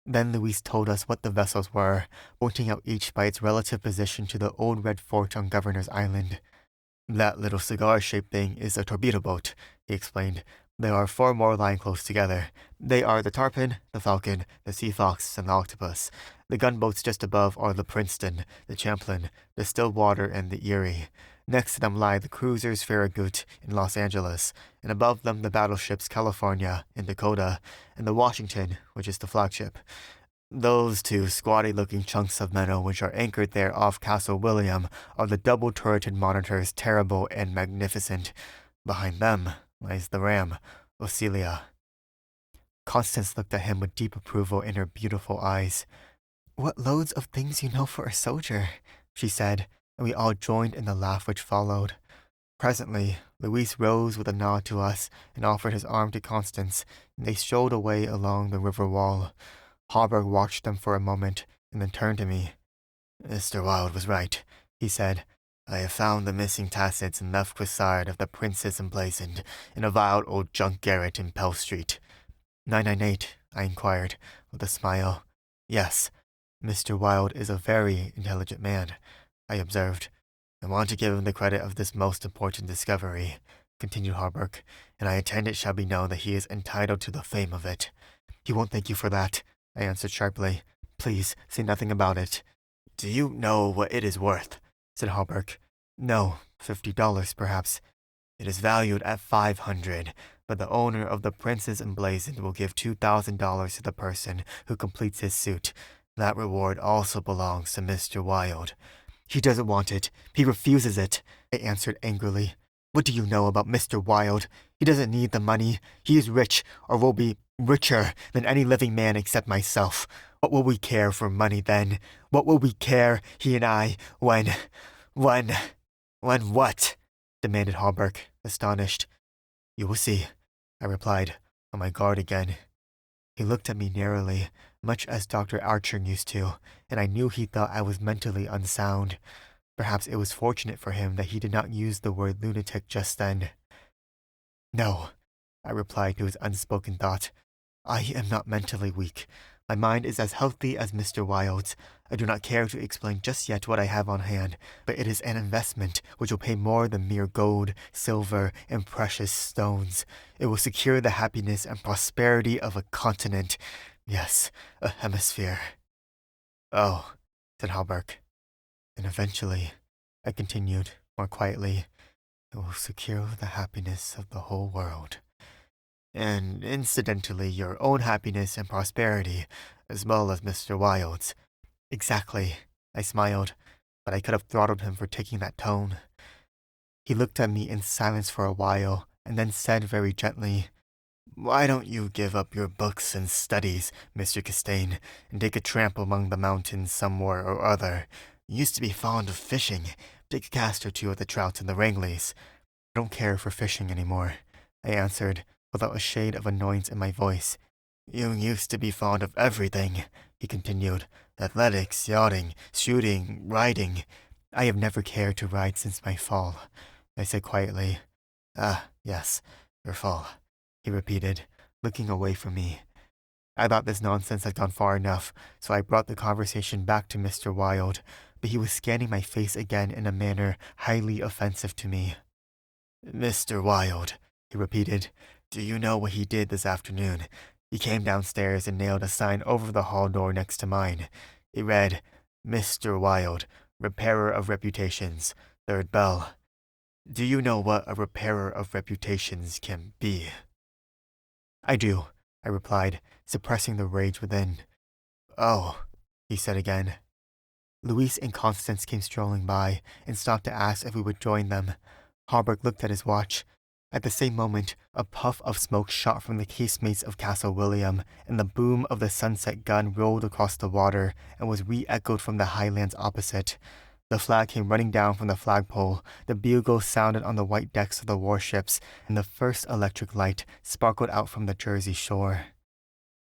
[SPEAKER 1] Then Louise told us what the vessels were, pointing out each by its relative position to the old red fort on Governor's Island. "That little cigar-shaped thing is a torpedo boat," he explained. "There are 4 more lying close together. They are the Tarpon, the Falcon, the Sea Fox, and the Octopus. The gunboats just above are the Princeton, the Champlain, the Stillwater, and the Erie. Next to them lie the cruisers Farragut in Los Angeles, and above them the battleships California in Dakota, and the Washington, which is the flagship. Those two squatty-looking chunks of metal which are anchored there off Castle William are the double-turreted monitors Terrible and Magnificent. Behind them lies the ram, Ocelia. Constance looked at him with deep approval in her beautiful eyes. "What loads of things you know for a soldier," she said, and we all joined in the laugh which followed. Presently, Luis rose with a nod to us and offered his arm to Constance, and they strolled away along the river wall. Harburg watched them for a moment, and then turned to me. "Mr. Wilde was right," he said. "I have found the missing tassets and left Quisard of the Princess Emblazoned in a vile old junk garret in Pell Street." 998, I inquired, with a smile. "Yes, Mr. Wilde is a very intelligent man," I observed. "I want to give him the credit of this most important discovery," continued Harburg, "and I intend it shall be known that he is entitled to the fame of it." "He won't thank you for that," I answered sharply. "Please say nothing about it." "Do you know what it is worth?" said Harburg. "No, $50 perhaps." "It is valued at 500, but the owner of the Princess Emblazoned will give $2,000 to the person who completes his suit. That reward also belongs to Mr. Wilde." "He doesn't want it. He refuses it," I answered angrily. "What do you know about Mr. Wilde? He doesn't need the money. He is rich, or will be richer than any living man except myself. What will we care for money then? What will we care, he and I, when what?" demanded Hallberg, astonished. "You will see," I replied, on my guard again. He looked at me narrowly, much as Dr. Archer used to, and I knew he thought I was mentally unsound. Perhaps it was fortunate for him that he did not use the word lunatic just then. "No," I replied to his unspoken thought. "I am not mentally weak. My mind is as healthy as Mr. Wilde's. I do not care to explain just yet what I have on hand, but it is an investment which will pay more than mere gold, silver, and precious stones. It will secure the happiness and prosperity of a continent. Yes, a hemisphere." "Oh," said Hallberg. "And eventually," I continued, more quietly, "it will secure the happiness of the whole world. And incidentally, your own happiness and prosperity, as well as Mr. Wilde's." "Exactly," I smiled, but I could have throttled him for taking that tone. He looked at me in silence for a while, and then said very gently, "Why don't you give up your books and studies, Mr. Castaigne, and take a tramp among the mountains somewhere or other? You used to be fond of fishing. Take a cast or two of the trout and the Rangleys." "I don't care for fishing any more," I answered, without a shade of annoyance in my voice. "You used to be fond of everything," he continued. "Athletics, yachting, shooting, riding." "I have never cared to ride since my fall," I said quietly. "Ah, yes, your fall," he repeated, looking away from me. I thought this nonsense had gone far enough, so I brought the conversation back to Mr. Wilde, but he was scanning my face again in a manner highly offensive to me. "Mr. Wilde," he repeated. "Do you know what he did this afternoon? He came downstairs and nailed a sign over the hall door next to mine. It read, 'Mr. Wilde, Repairer of Reputations, Third Bell.' Do you know what a repairer of reputations can be?" "I do," I replied, suppressing the rage within. "Oh," he said again. Louise and Constance came strolling by and stopped to ask if we would join them. Hallberg looked at his watch. At the same moment, a puff of smoke shot from the casemates of Castle William, and the boom of the sunset gun rolled across the water and was re-echoed from the highlands opposite. The flag came running down from the flagpole, the bugles sounded on the white decks of the warships, and the first electric light sparkled out from the Jersey shore.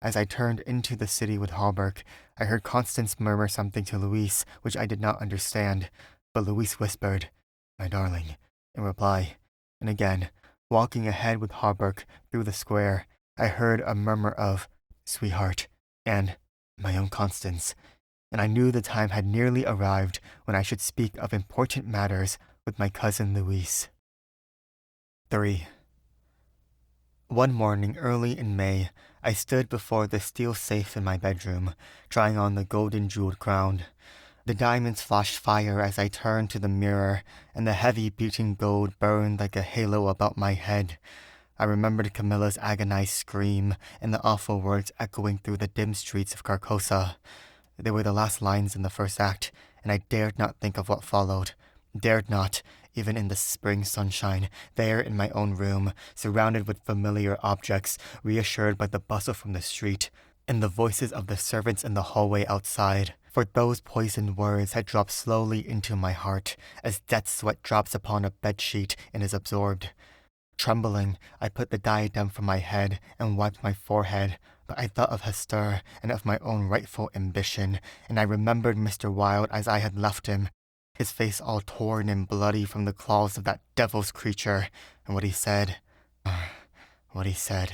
[SPEAKER 1] As I turned into the city with Hallberg, I heard Constance murmur something to Louise which I did not understand, but Louise whispered, "My darling," in reply, and again, walking ahead with Hallberg through the square, I heard a murmur of "sweetheart" and "my own Constance," and I knew the time had nearly arrived when I should speak of important matters with my cousin Louise. 3. One morning early in May, I stood before the steel safe in my bedroom, trying on the golden jeweled crown. The diamonds flashed fire as I turned to the mirror, and the heavy beating gold burned like a halo about my head. I remembered Camilla's agonized scream and the awful words echoing through the dim streets of Carcosa. They were the last lines in the first act, and I dared not think of what followed. Dared not, even in the spring sunshine, there in my own room, surrounded with familiar objects, reassured by the bustle from the street, and the voices of the servants in the hallway outside. For those poisoned words had dropped slowly into my heart, as death sweat drops upon a bedsheet and is absorbed. Trembling, I put the diadem from my head and wiped my forehead, but I thought of Hester and of my own rightful ambition, and I remembered Mr. Wilde as I had left him, his face all torn and bloody from the claws of that devil's creature, and what he said. What he said.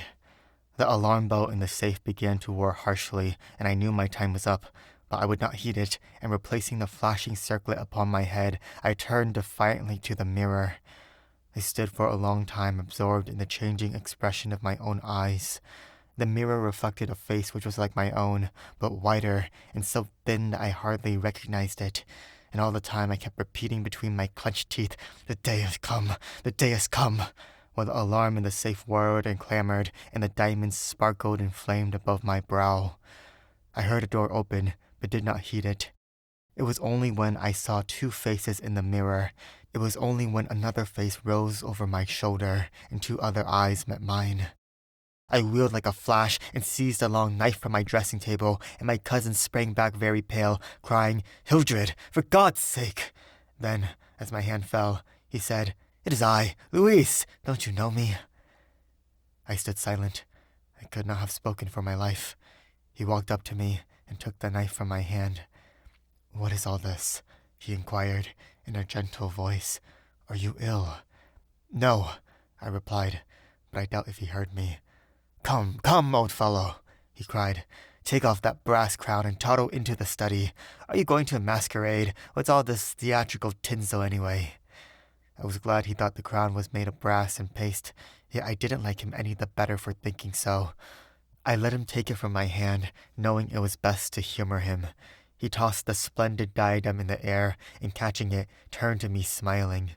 [SPEAKER 1] The alarm bell in the safe began to whir harshly, and I knew my time was up, but I would not heed it, and replacing the flashing circlet upon my head, I turned defiantly to the mirror. I stood for a long time absorbed in the changing expression of my own eyes. The mirror reflected a face which was like my own, but whiter, and so thin that I hardly recognized it. And all the time I kept repeating between my clenched teeth, "The day has come! The day has come!" while the alarm in the safe whirred and clamored, and the diamonds sparkled and flamed above my brow. I heard a door open, but did not heed it. It was only when I saw two faces in the mirror. It was only when another face rose over my shoulder, and two other eyes met mine. I wheeled like a flash and seized a long knife from my dressing table, and my cousin sprang back very pale, crying, "Hildred, for God's sake!" Then, as my hand fell, he said, "It is I, Louise! Don't you know me?" I stood silent. I could not have spoken for my life. He walked up to me and took the knife from my hand. "What is all this?" he inquired, in a gentle voice. "Are you ill?" "No," I replied, but I doubt if he heard me. "Come, come, old fellow," he cried. "Take off that brass crown and toddle into the study. Are you going to a masquerade? What's all this theatrical tinsel anyway?" I was glad he thought the crown was made of brass and paste, yet I didn't like him any the better for thinking so. I let him take it from my hand, knowing it was best to humor him. He tossed the splendid diadem in the air, and catching it, turned to me smiling.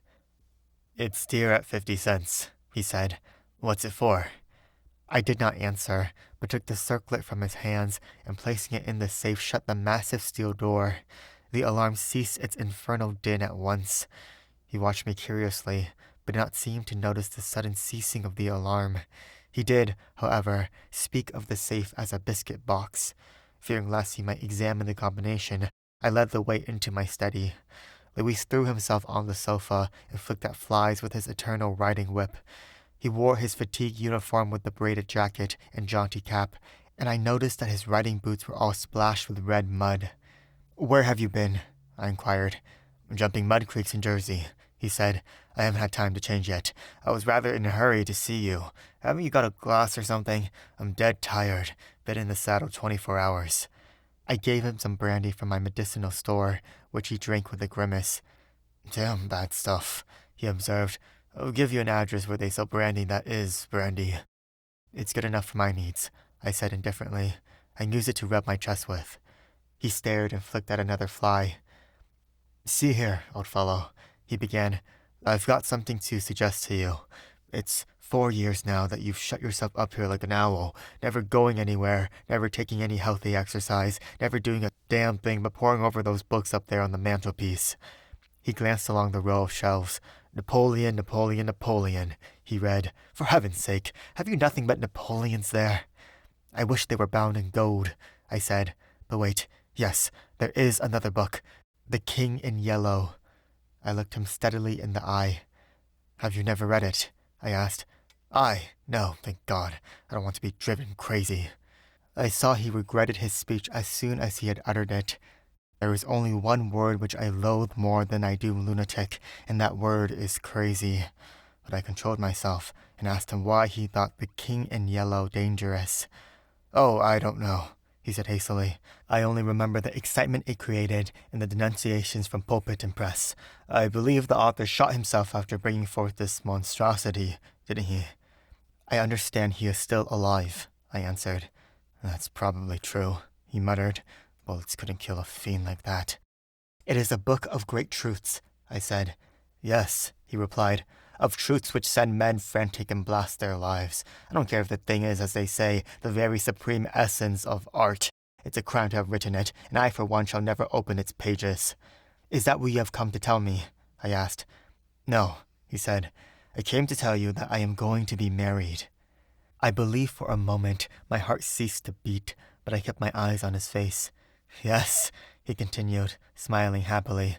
[SPEAKER 1] "It's dear at 50 cents, he said. "What's it for?" I did not answer, but took the circlet from his hands, and placing it in the safe shut the massive steel door. The alarm ceased its infernal din at once. He watched me curiously, but did not seem to notice the sudden ceasing of the alarm. He did, however, speak of the safe as a biscuit box. Fearing lest he might examine the combination, I led the way into my study. Louis threw himself on the sofa and flicked at flies with his eternal riding whip. He wore his fatigue uniform with the braided jacket and jaunty cap, and I noticed that his riding boots were all splashed with red mud. "Where have you been?" I inquired. "Jumping mud creeks in Jersey," he said. "I haven't had time to change yet. I was rather in a hurry to see you. Haven't you got a glass or something? I'm dead tired. Been in the saddle 24 hours. I gave him some brandy from my medicinal store, which he drank with a grimace. "Damn bad stuff," he observed. "I'll give you an address where they sell brandy that is brandy." "It's good enough for my needs," I said indifferently. "I use it to rub my chest with." He stared and flicked at another fly. "See here, old fellow," he began. "I've got something to suggest to you. It's 4 years now that you've shut yourself up here like an owl, never going anywhere, never taking any healthy exercise, never doing a damn thing but poring over those books up there on the mantelpiece." He glanced along the row of shelves. "Napoleon, Napoleon, Napoleon," he read. "For heaven's sake, have you nothing but Napoleons there?" "I wish they were bound in gold," I said. "But wait, yes, there is another book. The King in Yellow." I looked him steadily in the eye. "Have you never read it?" I asked. No, thank God. I don't want to be driven crazy." I saw he regretted his speech as soon as he had uttered it. There is only one word which I loathe more than I do lunatic, and that word is crazy. But I controlled myself and asked him why he thought The King in Yellow dangerous. "Oh, I don't know," he said hastily. "I only remember the excitement it created and the denunciations from pulpit and press. I believe the author shot himself after bringing forth this monstrosity, didn't he?" "I understand he is still alive," I answered. "That's probably true," he muttered. "Bullets couldn't kill a fiend like that." "It is a book of great truths," I said. "Yes," he replied, "of truths which send men frantic and blast their lives. I don't care if the thing is, as they say, the very supreme essence of art. It's a crime to have written it, and I for one shall never open its pages." "Is that what you have come to tell me?" I asked. "No," he said. "I came to tell you that I am going to be married." I believe for a moment my heart ceased to beat, but I kept my eyes on his face. "Yes," he continued, smiling happily,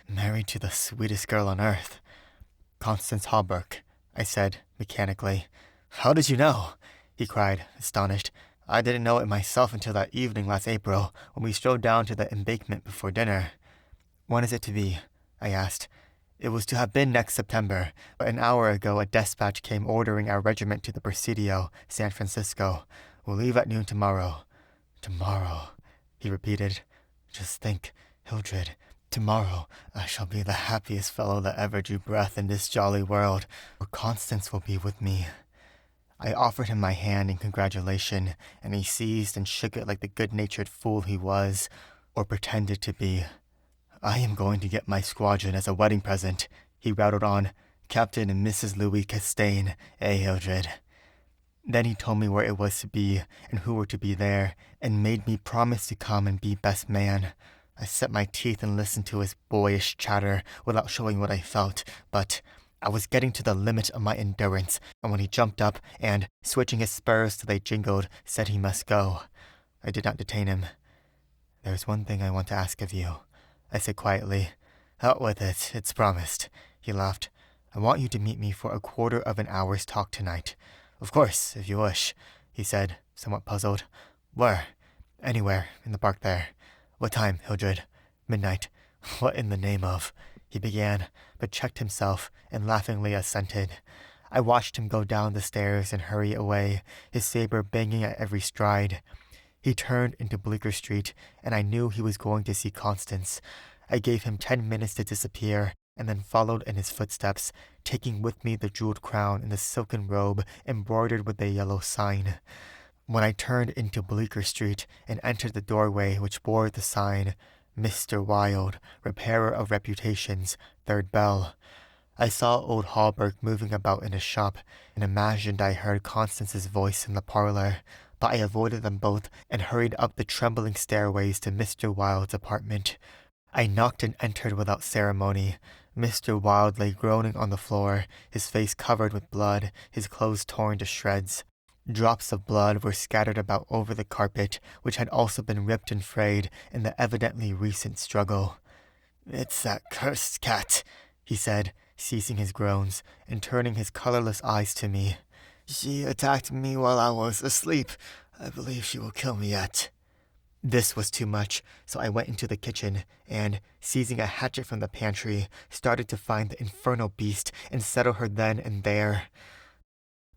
[SPEAKER 1] "married to the sweetest girl on earth." "Constance Hawberk," I said mechanically. "How did you know?" he cried, astonished. "I didn't know it myself until that evening last April when we strolled down to the embankment before dinner." "When is it to be?" I asked. "It was to have been next September, but an hour ago a dispatch came ordering our regiment to the Presidio, San Francisco. We'll leave at noon tomorrow." "Tomorrow," he repeated. "Just think, Hildred, tomorrow I shall be the happiest fellow that ever drew breath in this jolly world, for Constance will be with me." I offered him my hand in congratulation, and he seized and shook it like the good-natured fool he was, or pretended to be. "I am going to get my squadron as a wedding present," he rattled on. "Captain and Mrs. Louis Castaigne, Hildred." Then he told me where it was to be and who were to be there, and made me promise to come and be best man. I set my teeth and listened to his boyish chatter without showing what I felt, but I was getting to the limit of my endurance, and when he jumped up and, switching his spurs till they jingled, said he must go, I did not detain him. "There's one thing I want to ask of you," I said quietly. "Out with it, it's promised," he laughed. "I want you to meet me for a quarter of an hour's talk tonight." "Of course, if you wish," he said, somewhat puzzled. "Where?" "Anywhere, in the park there." "What time, Hildred?" "Midnight." "What in the name of—" he began, but checked himself and laughingly assented. I watched him go down the stairs and hurry away, his saber banging at every stride. He turned into Bleecker Street, and I knew he was going to see Constance. I gave him 10 minutes to disappear, and then followed in his footsteps, taking with me the jeweled crown and the silken robe embroidered with a yellow sign. When I turned into Bleecker Street and entered the doorway which bore the sign, "Mr. Wilde, Repairer of Reputations, Third Bell," I saw old Hawberk moving about in his shop, and imagined I heard Constance's voice in the parlor, but I avoided them both and hurried up the trembling stairways to Mr. Wilde's apartment. I knocked and entered without ceremony. Mr. Wilde lay groaning on the floor, his face covered with blood, his clothes torn to shreds. Drops of blood were scattered about over the carpet, which had also been ripped and frayed in the evidently recent struggle. "It's that cursed cat," he said, ceasing his groans, and turning his colorless eyes to me. "She attacked me while I was asleep. I believe she will kill me yet." This was too much, so I went into the kitchen and, seizing a hatchet from the pantry, started to find the infernal beast and settle her then and there.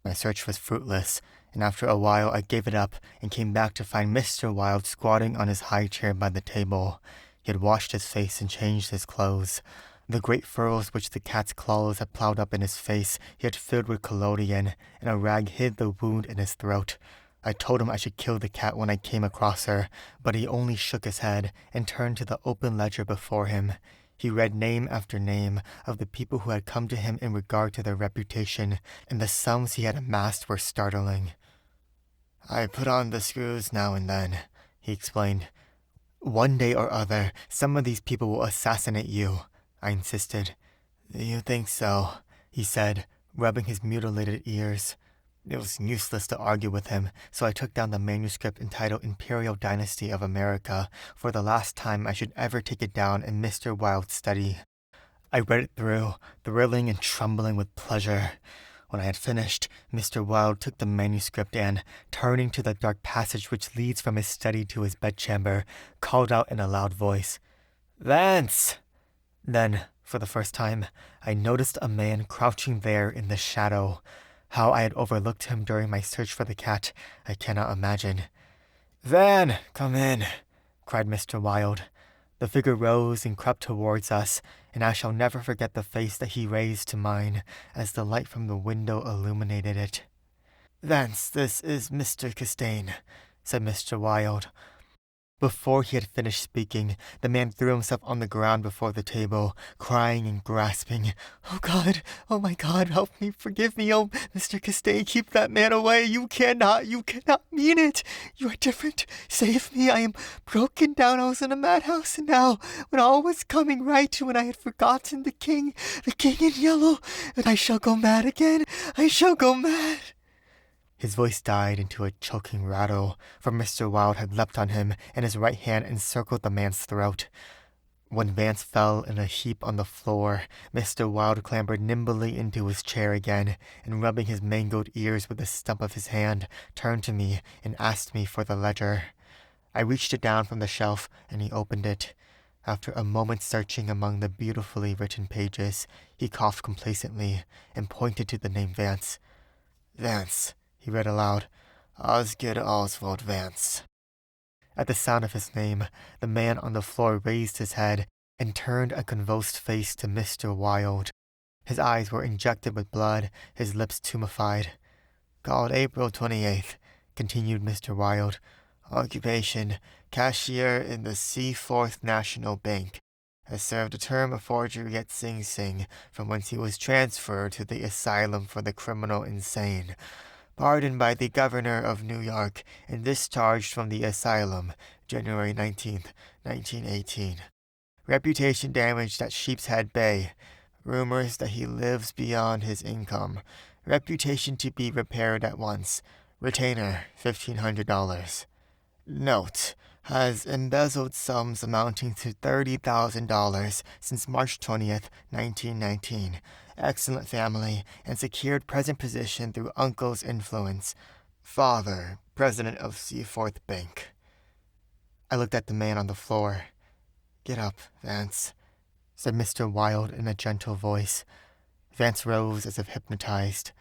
[SPEAKER 1] My search was fruitless, and after a while I gave it up and came back to find Mr. Wilde squatting on his high chair by the table. He had washed his face and changed his clothes. The great furrows which the cat's claws had plowed up in his face he had filled with collodion, and a rag hid the wound in his throat. I told him I should kill the cat when I came across her, but he only shook his head and turned to the open ledger before him. He read name after name of the people who had come to him in regard to their reputation, and the sums he had amassed were startling. "I put on the screws now and then," he explained. "One day or other, some of these people will assassinate you," I insisted. "You think so?" he said, rubbing his mutilated ears. It was useless to argue with him, so I took down the manuscript entitled Imperial Dynasty of America for the last time I should ever take it down in Mr. Wilde's study. I read it through, thrilling and trembling with pleasure. When I had finished, Mr. Wilde took the manuscript and, turning to the dark passage which leads from his study to his bedchamber, called out in a loud voice, "Vance!" Then, for the first time, I noticed a man crouching there in the shadow. How I had overlooked him during my search for the cat, I cannot imagine. "Van, come in," cried Mr. Wilde. The figure rose and crept towards us, and I shall never forget the face that he raised to mine as the light from the window illuminated it. "Vance, this is Mr. Castaigne," said Mr. Wilde. Before he had finished speaking, the man threw himself on the ground before the table, crying and grasping. "Oh God! Oh my God! Help me! Forgive me! Oh, Mr. Castaigne, keep that man away! You cannot mean it! You are different! Save me! I am broken down! I was in a madhouse, and now, when all was coming right, when I had forgotten the king in yellow, and I shall go mad again! I shall go mad!" His voice died into a choking rattle, for Mr. Wilde had leapt on him, and his right hand encircled the man's throat. When Vance fell in a heap on the floor, Mr. Wilde clambered nimbly into his chair again, and rubbing his mangled ears with the stump of his hand, turned to me and asked me for the ledger. I reached it down from the shelf, and he opened it. After a moment searching among the beautifully written pages, he coughed complacently and pointed to the name Vance. "Vance," he read aloud. "Osgood Oswald Vance." At the sound of his name, the man on the floor raised his head and turned a convulsed face to Mr. Wilde. His eyes were injected with blood, his lips tumefied. "Called April 28th, continued Mr. Wilde. Occupation, cashier in the Seaforth National Bank. Has served a term of forgery at Sing Sing, from whence he was transferred to the Asylum for the Criminal Insane. Pardoned by the Governor of New York and discharged from the asylum, January 19th, 1918. Reputation damaged at Sheepshead Bay. Rumors that he lives beyond his income. Reputation to be repaired at once. Retainer, $1,500. Note: has embezzled sums amounting to $30,000 since March 20th, 1919. Excellent family, and secured present position through uncle's influence. Father, president of Seaforth Bank." I looked at the man on the floor. "Get up, Vance," said Mr. Wilde in a gentle voice. Vance rose as if hypnotized.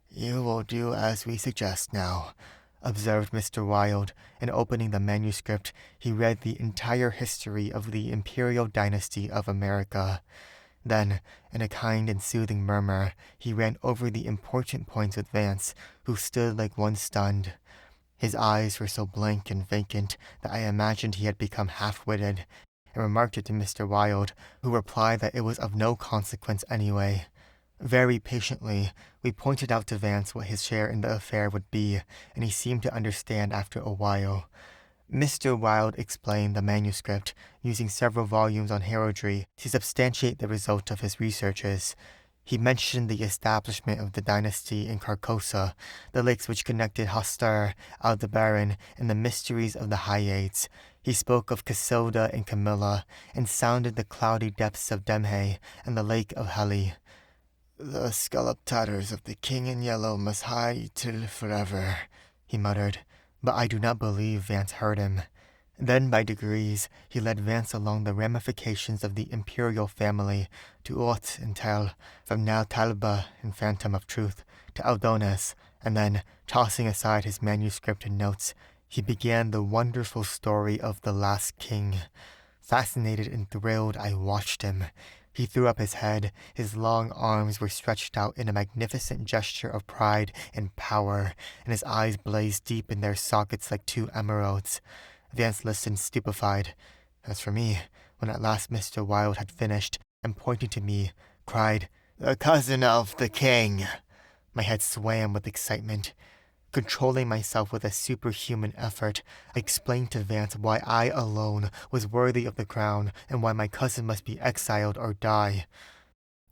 [SPEAKER 1] "You will do as we suggest now," observed Mr. Wilde, and opening the manuscript, he read the entire history of the imperial dynasty of America. Then, in a kind and soothing murmur, he ran over the important points with Vance, who stood like one stunned. His eyes were so blank and vacant that I imagined he had become half-witted, and remarked it to Mr. Wilde, who replied that it was of no consequence anyway. Very patiently, we pointed out to Vance what his share in the affair would be, and he seemed to understand after a while. Mr. Wilde explained the manuscript, using several volumes on heraldry to substantiate the result of his researches. He mentioned the establishment of the dynasty in Carcosa, the lakes which connected Hostar, Aldebaran, and the mysteries of the Hyades. He spoke of Casilda and Camilla, and sounded the cloudy depths of Demhe and the lake of Heli. "The scallop tatters of the king in yellow must hide till forever," he muttered, but I do not believe Vance heard him. Then, by degrees, he led Vance along the ramifications of the imperial family to Ort and Tel, from Nal Talba and Phantom of Truth to Aldones, and then, tossing aside his manuscript and notes, he began the wonderful story of the last king. Fascinated and thrilled, I watched him. He threw up his head, his long arms were stretched out in a magnificent gesture of pride and power, and his eyes blazed deep in their sockets like two emeralds. Vance listened stupefied. As for me, when at last Mr. Wilde had finished, and pointing to me, cried, "The cousin of the king!" My head swam with excitement. Controlling myself with a superhuman effort, I explained to Vance why I alone was worthy of the crown and why my cousin must be exiled or die.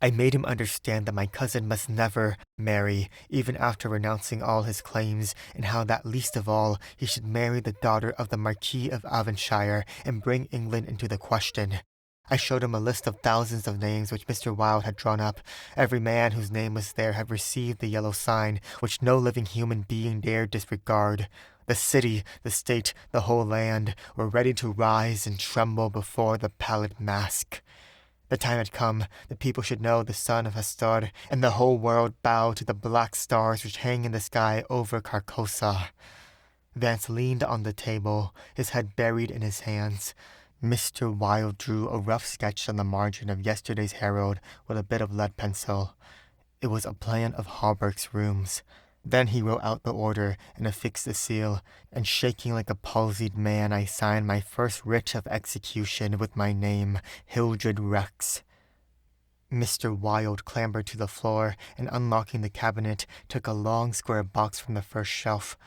[SPEAKER 1] I made him understand that my cousin must never marry, even after renouncing all his claims, and how that least of all he should marry the daughter of the Marquis of Avonshire and bring England into the question. I showed him a list of thousands of names which Mr. Wilde had drawn up. Every man whose name was there had received the yellow sign, which no living human being dared disregard. The city, the state, the whole land were ready to rise and tremble before the pallid mask. The time had come, the people should know the son of Hastur, and the whole world bow to the black stars which hang in the sky over Carcosa. Vance leaned on the table, his head buried in his hands. Mr. Wilde drew a rough sketch on the margin of yesterday's Herald with a bit of lead pencil. It was a plan of Hawberk's rooms. Then he wrote out the order and affixed the seal, and shaking like a palsied man, I signed my first writ of execution with my name, Hildred Rex. Mr. Wilde clambered to the floor and, unlocking the cabinet, took a long square box from the first shelf.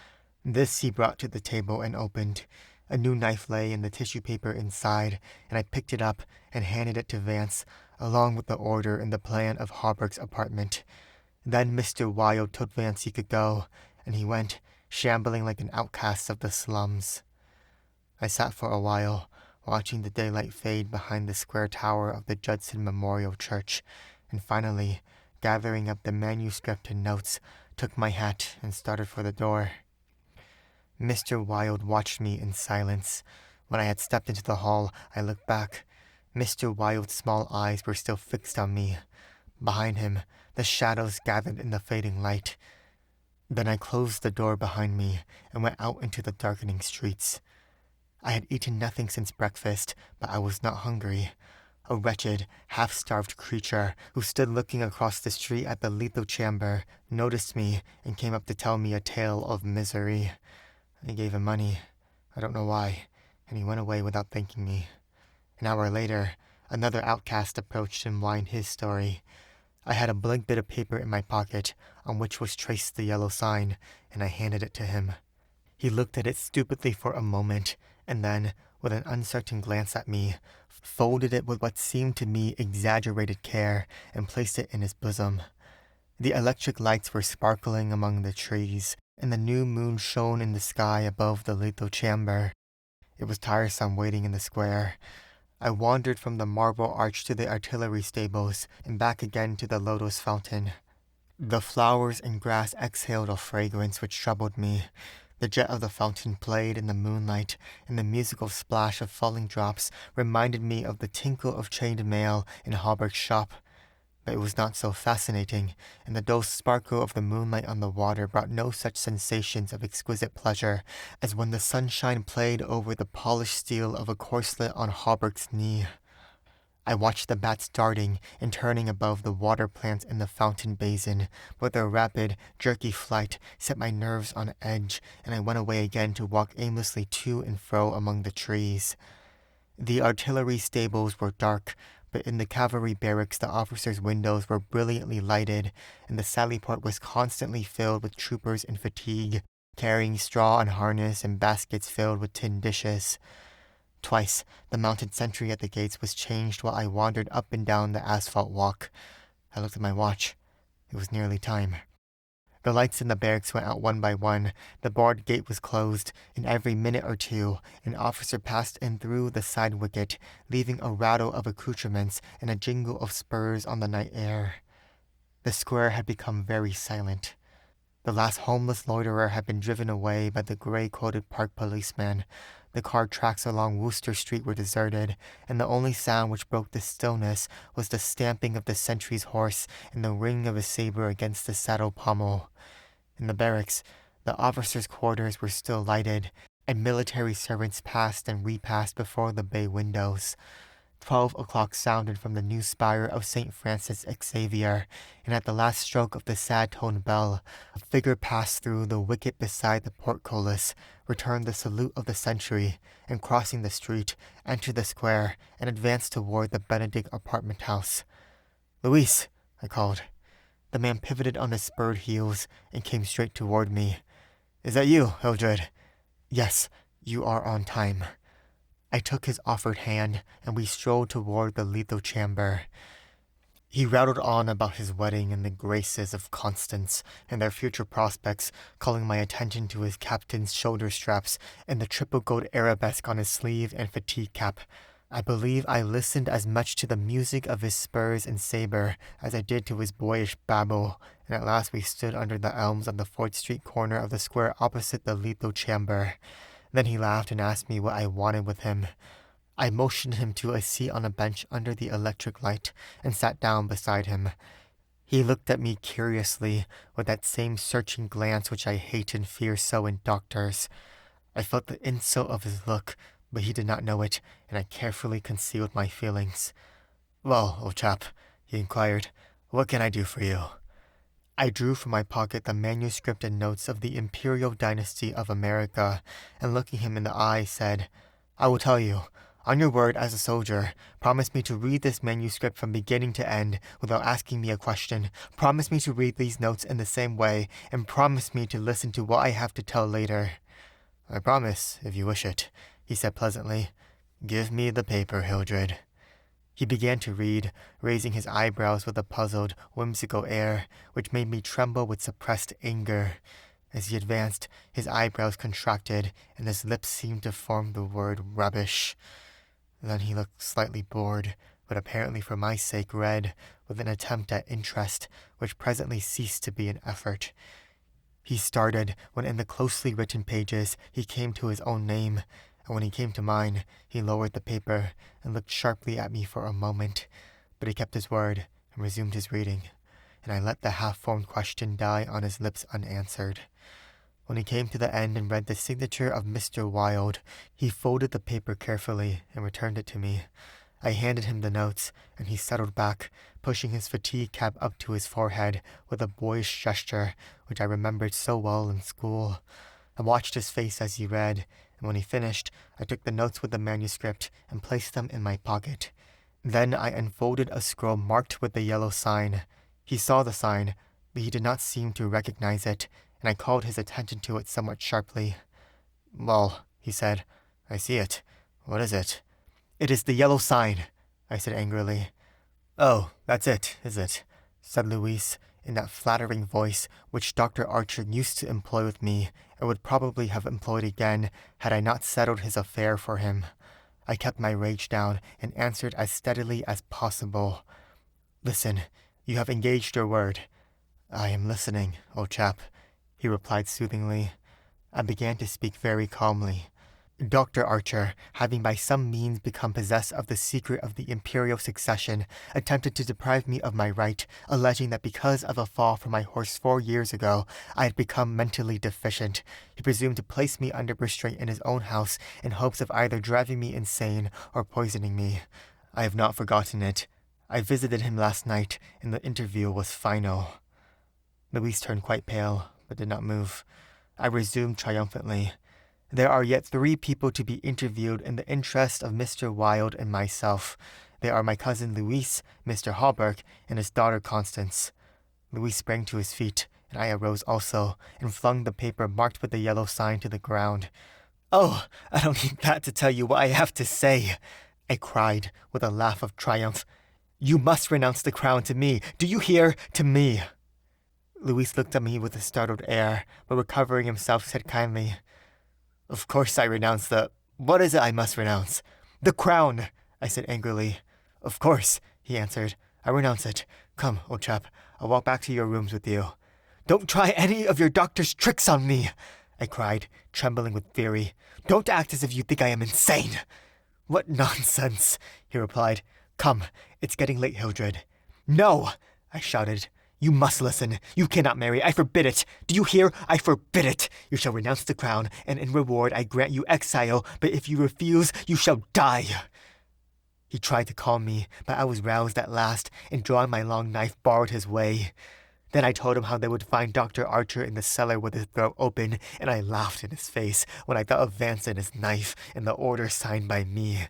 [SPEAKER 1] This he brought to the table and opened. A new knife lay in the tissue paper inside, and I picked it up and handed it to Vance, along with the order and the plan of Hawberk's apartment. Then Mr. Wilde told Vance he could go, and he went, shambling like an outcast of the slums. I sat for a while, watching the daylight fade behind the square tower of the Judson Memorial Church, and finally, gathering up the manuscript and notes, took my hat and started for the door. Mr. Wilde watched me in silence. When I had stepped into the hall, I looked back. Mr. Wilde's small eyes were still fixed on me. Behind him, the shadows gathered in the fading light. Then I closed the door behind me and went out into the darkening streets. I had eaten nothing since breakfast, but I was not hungry. A wretched, half-starved creature who stood looking across the street at the lethal chamber noticed me and came up to tell me a tale of misery. I gave him money, I don't know why, and he went away without thanking me. An hour later, another outcast approached and whined his story. I had a blank bit of paper in my pocket, on which was traced the yellow sign, and I handed it to him. He looked at it stupidly for a moment, and then, with an uncertain glance at me, folded it with what seemed to me exaggerated care, and placed it in his bosom. The electric lights were sparkling among the trees, and the new moon shone in the sky above the lethal chamber. It was tiresome waiting in the square. I wandered from the marble arch to the artillery stables, and back again to the lotus fountain. The flowers and grass exhaled a fragrance which troubled me. The jet of the fountain played in the moonlight, and the musical splash of falling drops reminded me of the tinkle of chained mail in Hawberk's shop. But it was not so fascinating, and the dull sparkle of the moonlight on the water brought no such sensations of exquisite pleasure as when the sunshine played over the polished steel of a corselet on Hawberk's knee. I watched the bats darting and turning above the water plants in the fountain basin, but their rapid, jerky flight set my nerves on edge, and I went away again to walk aimlessly to and fro among the trees. The artillery stables were dark, but in the cavalry barracks the officers' windows were brilliantly lighted, and the sallyport was constantly filled with troopers in fatigue, carrying straw and harness and baskets filled with tin dishes. Twice, the mounted sentry at the gates was changed while I wandered up and down the asphalt walk. I looked at my watch. It was nearly time. The lights in the barracks went out one by one, the barred gate was closed, and every minute or two an officer passed in through the side wicket, leaving a rattle of accoutrements and a jingle of spurs on the night air. The square had become very silent. The last homeless loiterer had been driven away by the gray-coated park policeman. The car tracks along Wooster Street were deserted, and the only sound which broke the stillness was the stamping of the sentry's horse and the ring of his saber against the saddle pommel. In the barracks, the officers' quarters were still lighted, and military servants passed and repassed before the bay windows. 12 o'clock sounded from the new spire of St. Francis Xavier, and at the last stroke of the sad-toned bell, a figure passed through the wicket beside the portcullis, returned the salute of the sentry, and crossing the street, entered the square, and advanced toward the Benedict apartment house. "Luis," I called. The man pivoted on his spurred heels and came straight toward me. "Is that you, Hildred?" "Yes, you are on time." I took his offered hand, and we strolled toward the lethal chamber. He rattled on about his wedding and the graces of Constance and their future prospects, calling my attention to his captain's shoulder straps and the triple gold arabesque on his sleeve and fatigue cap. I believe I listened as much to the music of his spurs and saber as I did to his boyish babble, and at last we stood under the elms on the 4th Street corner of the square opposite the lethal chamber. Then he laughed and asked me what I wanted with him. I motioned him to a seat on a bench under the electric light and sat down beside him. He looked at me curiously, with that same searching glance which I hate and fear so in doctors. I felt the insult of his look, but he did not know it, and I carefully concealed my feelings. "Well, old chap," he inquired, "what can I do for you?" I drew from my pocket the manuscript and notes of the Imperial Dynasty of America, and looking him in the eye, said, "I will tell you. On your word as a soldier, promise me to read this manuscript from beginning to end without asking me a question. Promise me to read these notes in the same way, and promise me to listen to what I have to tell later." "I promise, if you wish it," he said pleasantly. "Give me the paper, Hildred." He began to read, raising his eyebrows with a puzzled, whimsical air, which made me tremble with suppressed anger. As he advanced, his eyebrows contracted, and his lips seemed to form the word rubbish. Then he looked slightly bored, but apparently for my sake read, with an attempt at interest, which presently ceased to be an effort. He started when in the closely written pages he came to his own name, and when he came to mine, he lowered the paper and looked sharply at me for a moment. But he kept his word and resumed his reading, and I let the half-formed question die on his lips unanswered. When he came to the end and read the signature of Mr. Wilde, he folded the paper carefully and returned it to me. I handed him the notes, and he settled back, pushing his fatigue cap up to his forehead with a boyish gesture which I remembered so well in school. I watched his face as he read, and when he finished, I took the notes with the manuscript and placed them in my pocket. Then I unfolded a scroll marked with the yellow sign. He saw the sign, but he did not seem to recognize it, and I called his attention to it somewhat sharply. "Well," he said, "I see it. What is it?" "It is the yellow sign," I said angrily. "Oh, that's it, is it?" said Louise, in that flattering voice which Dr. Archer used to employ with me, and would probably have employed again had I not settled his affair for him. I kept my rage down and answered as steadily as possible. "Listen, you have engaged your word." "I am listening, old chap," he replied soothingly. I began to speak very calmly. "Dr. Archer, having by some means become possessed of the secret of the imperial succession, attempted to deprive me of my right, alleging that because of a fall from my horse 4 years ago, I had become mentally deficient. He presumed to place me under restraint in his own house in hopes of either driving me insane or poisoning me. I have not forgotten it. I visited him last night, and the interview was final." Louise turned quite pale, but did not move. I resumed triumphantly. "There are yet 3 people to be interviewed in the interest of Mr. Wilde and myself. They are my cousin Louis, Mr. Hawberk, and his daughter Constance." Louis sprang to his feet, and I arose also, and flung the paper marked with the yellow sign to the ground. "Oh, I don't need that to tell you what I have to say," I cried, with a laugh of triumph. "You must renounce the crown to me. Do you hear? To me." Louis looked at me with a startled air, but recovering himself said kindly, "Of course I renounce the— What is it I must renounce?" "The crown," I said angrily. "Of course," he answered. "I renounce it. Come, old chap, I'll walk back to your rooms with you." "Don't try any of your doctor's tricks on me," I cried, trembling with fury. "Don't act as if you think I am insane." "What nonsense," he replied. "Come, it's getting late, Hildred." "No," I shouted. "You must listen. You cannot marry. I forbid it. Do you hear? I forbid it. You shall renounce the crown, and in reward I grant you exile, but if you refuse, you shall die." He tried to calm me, but I was roused at last, and drawing my long knife, barred his way. Then I told him how they would find Dr. Archer in the cellar with his throat open, and I laughed in his face when I thought of Vance and his knife, and the order signed by me.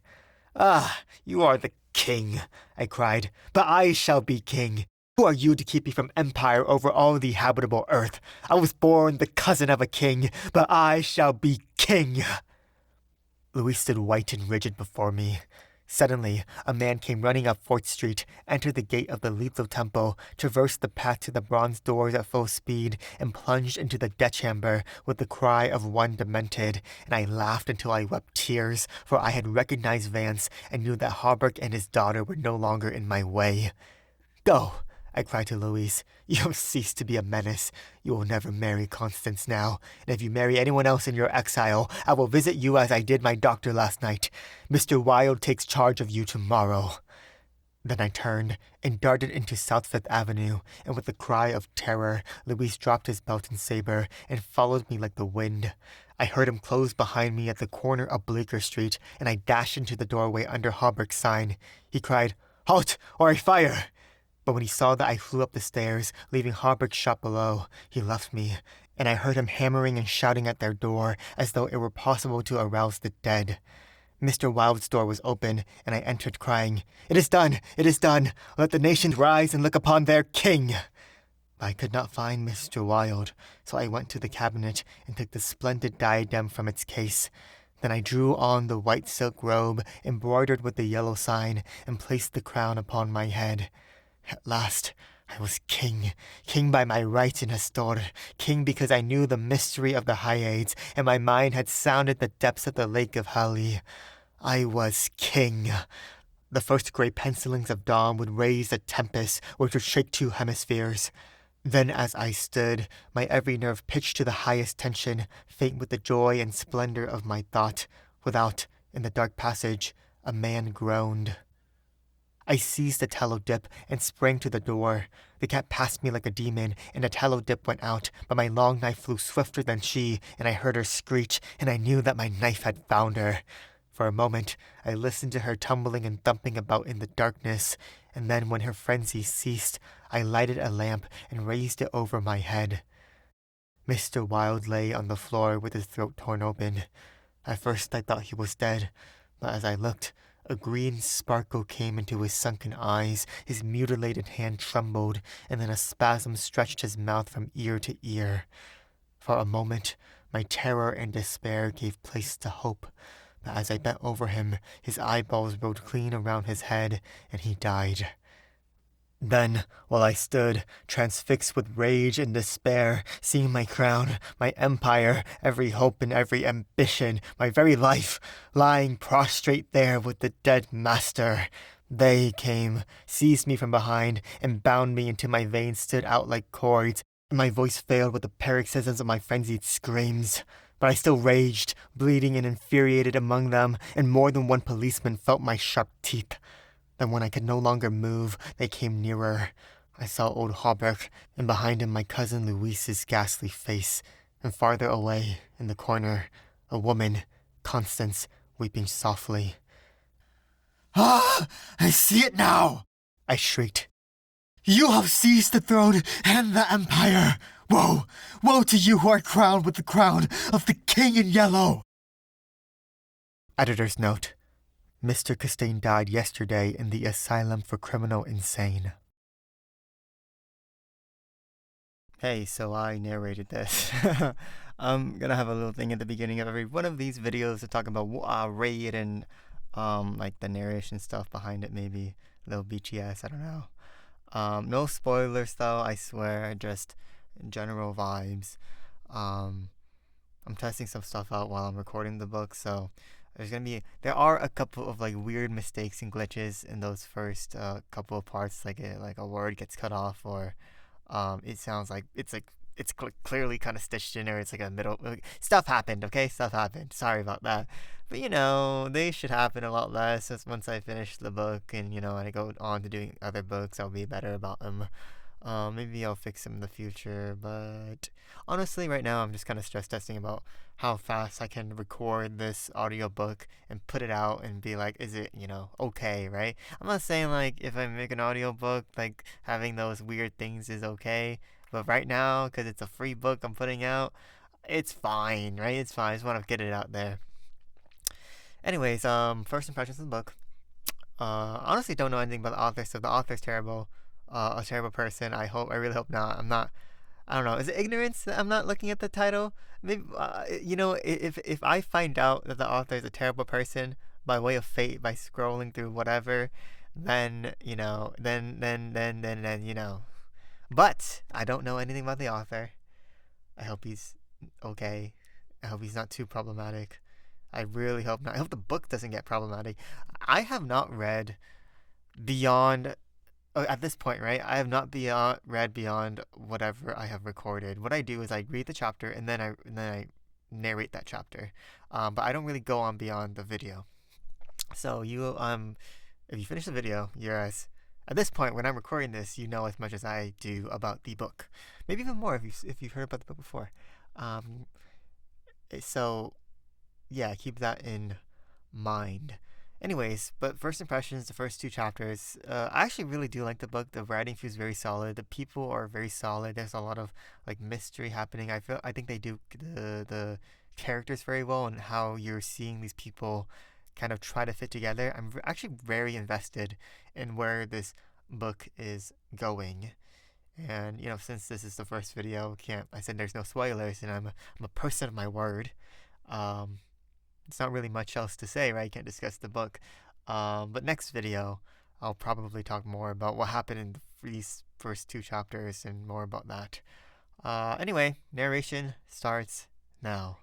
[SPEAKER 1] "Ah, you are the king," I cried, "but I shall be king. Who are you to keep me from empire over all the habitable earth? I was born the cousin of a king, but I shall be king." Louis stood white and rigid before me. Suddenly, a man came running up 4th Street, entered the gate of the Lethal Temple, traversed the path to the bronze doors at full speed, and plunged into the death chamber with the cry of one demented, and I laughed until I wept tears, for I had recognized Vance and knew that Hawberk and his daughter were no longer in my way. "Go," I cried to Louise. "You have ceased to be a menace. You will never marry Constance now, and if you marry anyone else in your exile, I will visit you as I did my doctor last night. Mr. Wilde takes charge of you tomorrow." Then I turned and darted into South Fifth Avenue, and with a cry of terror, Louise dropped his belt and saber and followed me like the wind. I heard him close behind me at the corner of Bleecker Street, and I dashed into the doorway under Hawberk's sign. He cried, "Halt, or I fire!" But when he saw that I flew up the stairs, leaving Harburg's shop below, he left me, and I heard him hammering and shouting at their door as though it were possible to arouse the dead. Mr. Wilde's door was open, and I entered crying, "It is done! It is done! Let the nations rise and look upon their king!" But I could not find Mr. Wilde, so I went to the cabinet and took the splendid diadem from its case. Then I drew on the white silk robe embroidered with the yellow sign and placed the crown upon my head. At last, I was king, king by my right in Astor, king because I knew the mystery of the Hyades, and my mind had sounded the depths of the lake of Hali. I was king. The first grey pencilings of dawn would raise a tempest which would shake two hemispheres. Then as I stood, my every nerve pitched to the highest tension, faint with the joy and splendor of my thought. Without, in the dark passage, a man groaned. I seized the tallow dip and sprang to the door. The cat passed me like a demon, and the tallow dip went out, but my long knife flew swifter than she, and I heard her screech, and I knew that my knife had found her. For a moment, I listened to her tumbling and thumping about in the darkness, and then when her frenzy ceased, I lighted a lamp and raised it over my head. Mr. Wilde lay on the floor with his throat torn open. At first I thought he was dead, but as I looked, a green sparkle came into his sunken eyes, his mutilated hand trembled, and then a spasm stretched his mouth from ear to ear. For a moment, my terror and despair gave place to hope, but as I bent over him, his eyeballs rolled clean around his head, and he died. Then, while I stood, transfixed with rage and despair, seeing my crown, my empire, every hope and every ambition, my very life, lying prostrate there with the dead master, they came, seized me from behind, and bound me until my veins stood out like cords, and my voice failed with the paroxysms of my frenzied screams. But I still raged, bleeding and infuriated among them, and more than one policeman felt my sharp teeth. Then when I could no longer move, they came nearer. I saw old Hauberk, and behind him my cousin Louise's ghastly face, and farther away, in the corner, a woman, Constance, weeping softly. "Ah! I see it now!" I shrieked. "You have seized the throne and the empire! Woe! Woe to you who are crowned with the crown of the King in Yellow!" Editor's note: Mr. Costain died yesterday in the Asylum for Criminal Insane. Hey, so I narrated this. I'm gonna have a little thing at the beginning of every one of these videos to talk about Raid and like the narration stuff behind it, maybe a little BTS, I don't know. No spoilers though, I swear, just general vibes. I'm testing some stuff out while I'm recording the book, so there are a couple of like weird mistakes and glitches in those first couple of parts, like a word gets cut off, or it sounds like it's clearly kind of stitched in, or it's like a middle stuff happened. Okay, stuff happened. Sorry about that, but they should happen a lot less once I finish the book, and and I go on to doing other books. I'll be better about them. Maybe I'll fix them in the future, but honestly, right now I'm just kind of stress testing about how fast I can record this audiobook and put it out and be like, is it, okay, right? I'm not saying like if I make an audiobook, like having those weird things is okay, but right now, because it's a free book I'm putting out, it's fine, right? It's fine. I just want to get it out there. Anyways, first impressions of the book. Honestly don't know anything about the author, so the author's terrible. A terrible person. I really hope not. I don't know. Is it ignorance that I'm not looking at the title? Maybe, if I find out that the author is a terrible person by way of fate, by scrolling through whatever, then, then. But I don't know anything about the author. I hope he's okay. I hope he's not too problematic. I really hope not. I hope the book doesn't get problematic. I have not read beyond... at this point, right, I have not read beyond whatever I have recorded. What I do is I read the chapter and then I narrate that chapter, but I don't really go on beyond the video. So if you finish the video, at this point when I'm recording this, you know as much as I do about the book, maybe even more if you've heard about the book before. So yeah, keep that in mind. Anyways, but first impressions, the first two chapters, I actually really do like the book. The writing feels very solid. The people are very solid. There's a lot of like mystery happening. I think they do the characters very well and how you're seeing these people kind of try to fit together. Actually very invested in where this book is going. And since this is the first video, can't I said there's no spoilers, and I'm a person of my word. Um, it's not really much else to say, right? Can't discuss the book. But next video, I'll probably talk more about what happened in these first two chapters and more about that. Anyway, narration starts now.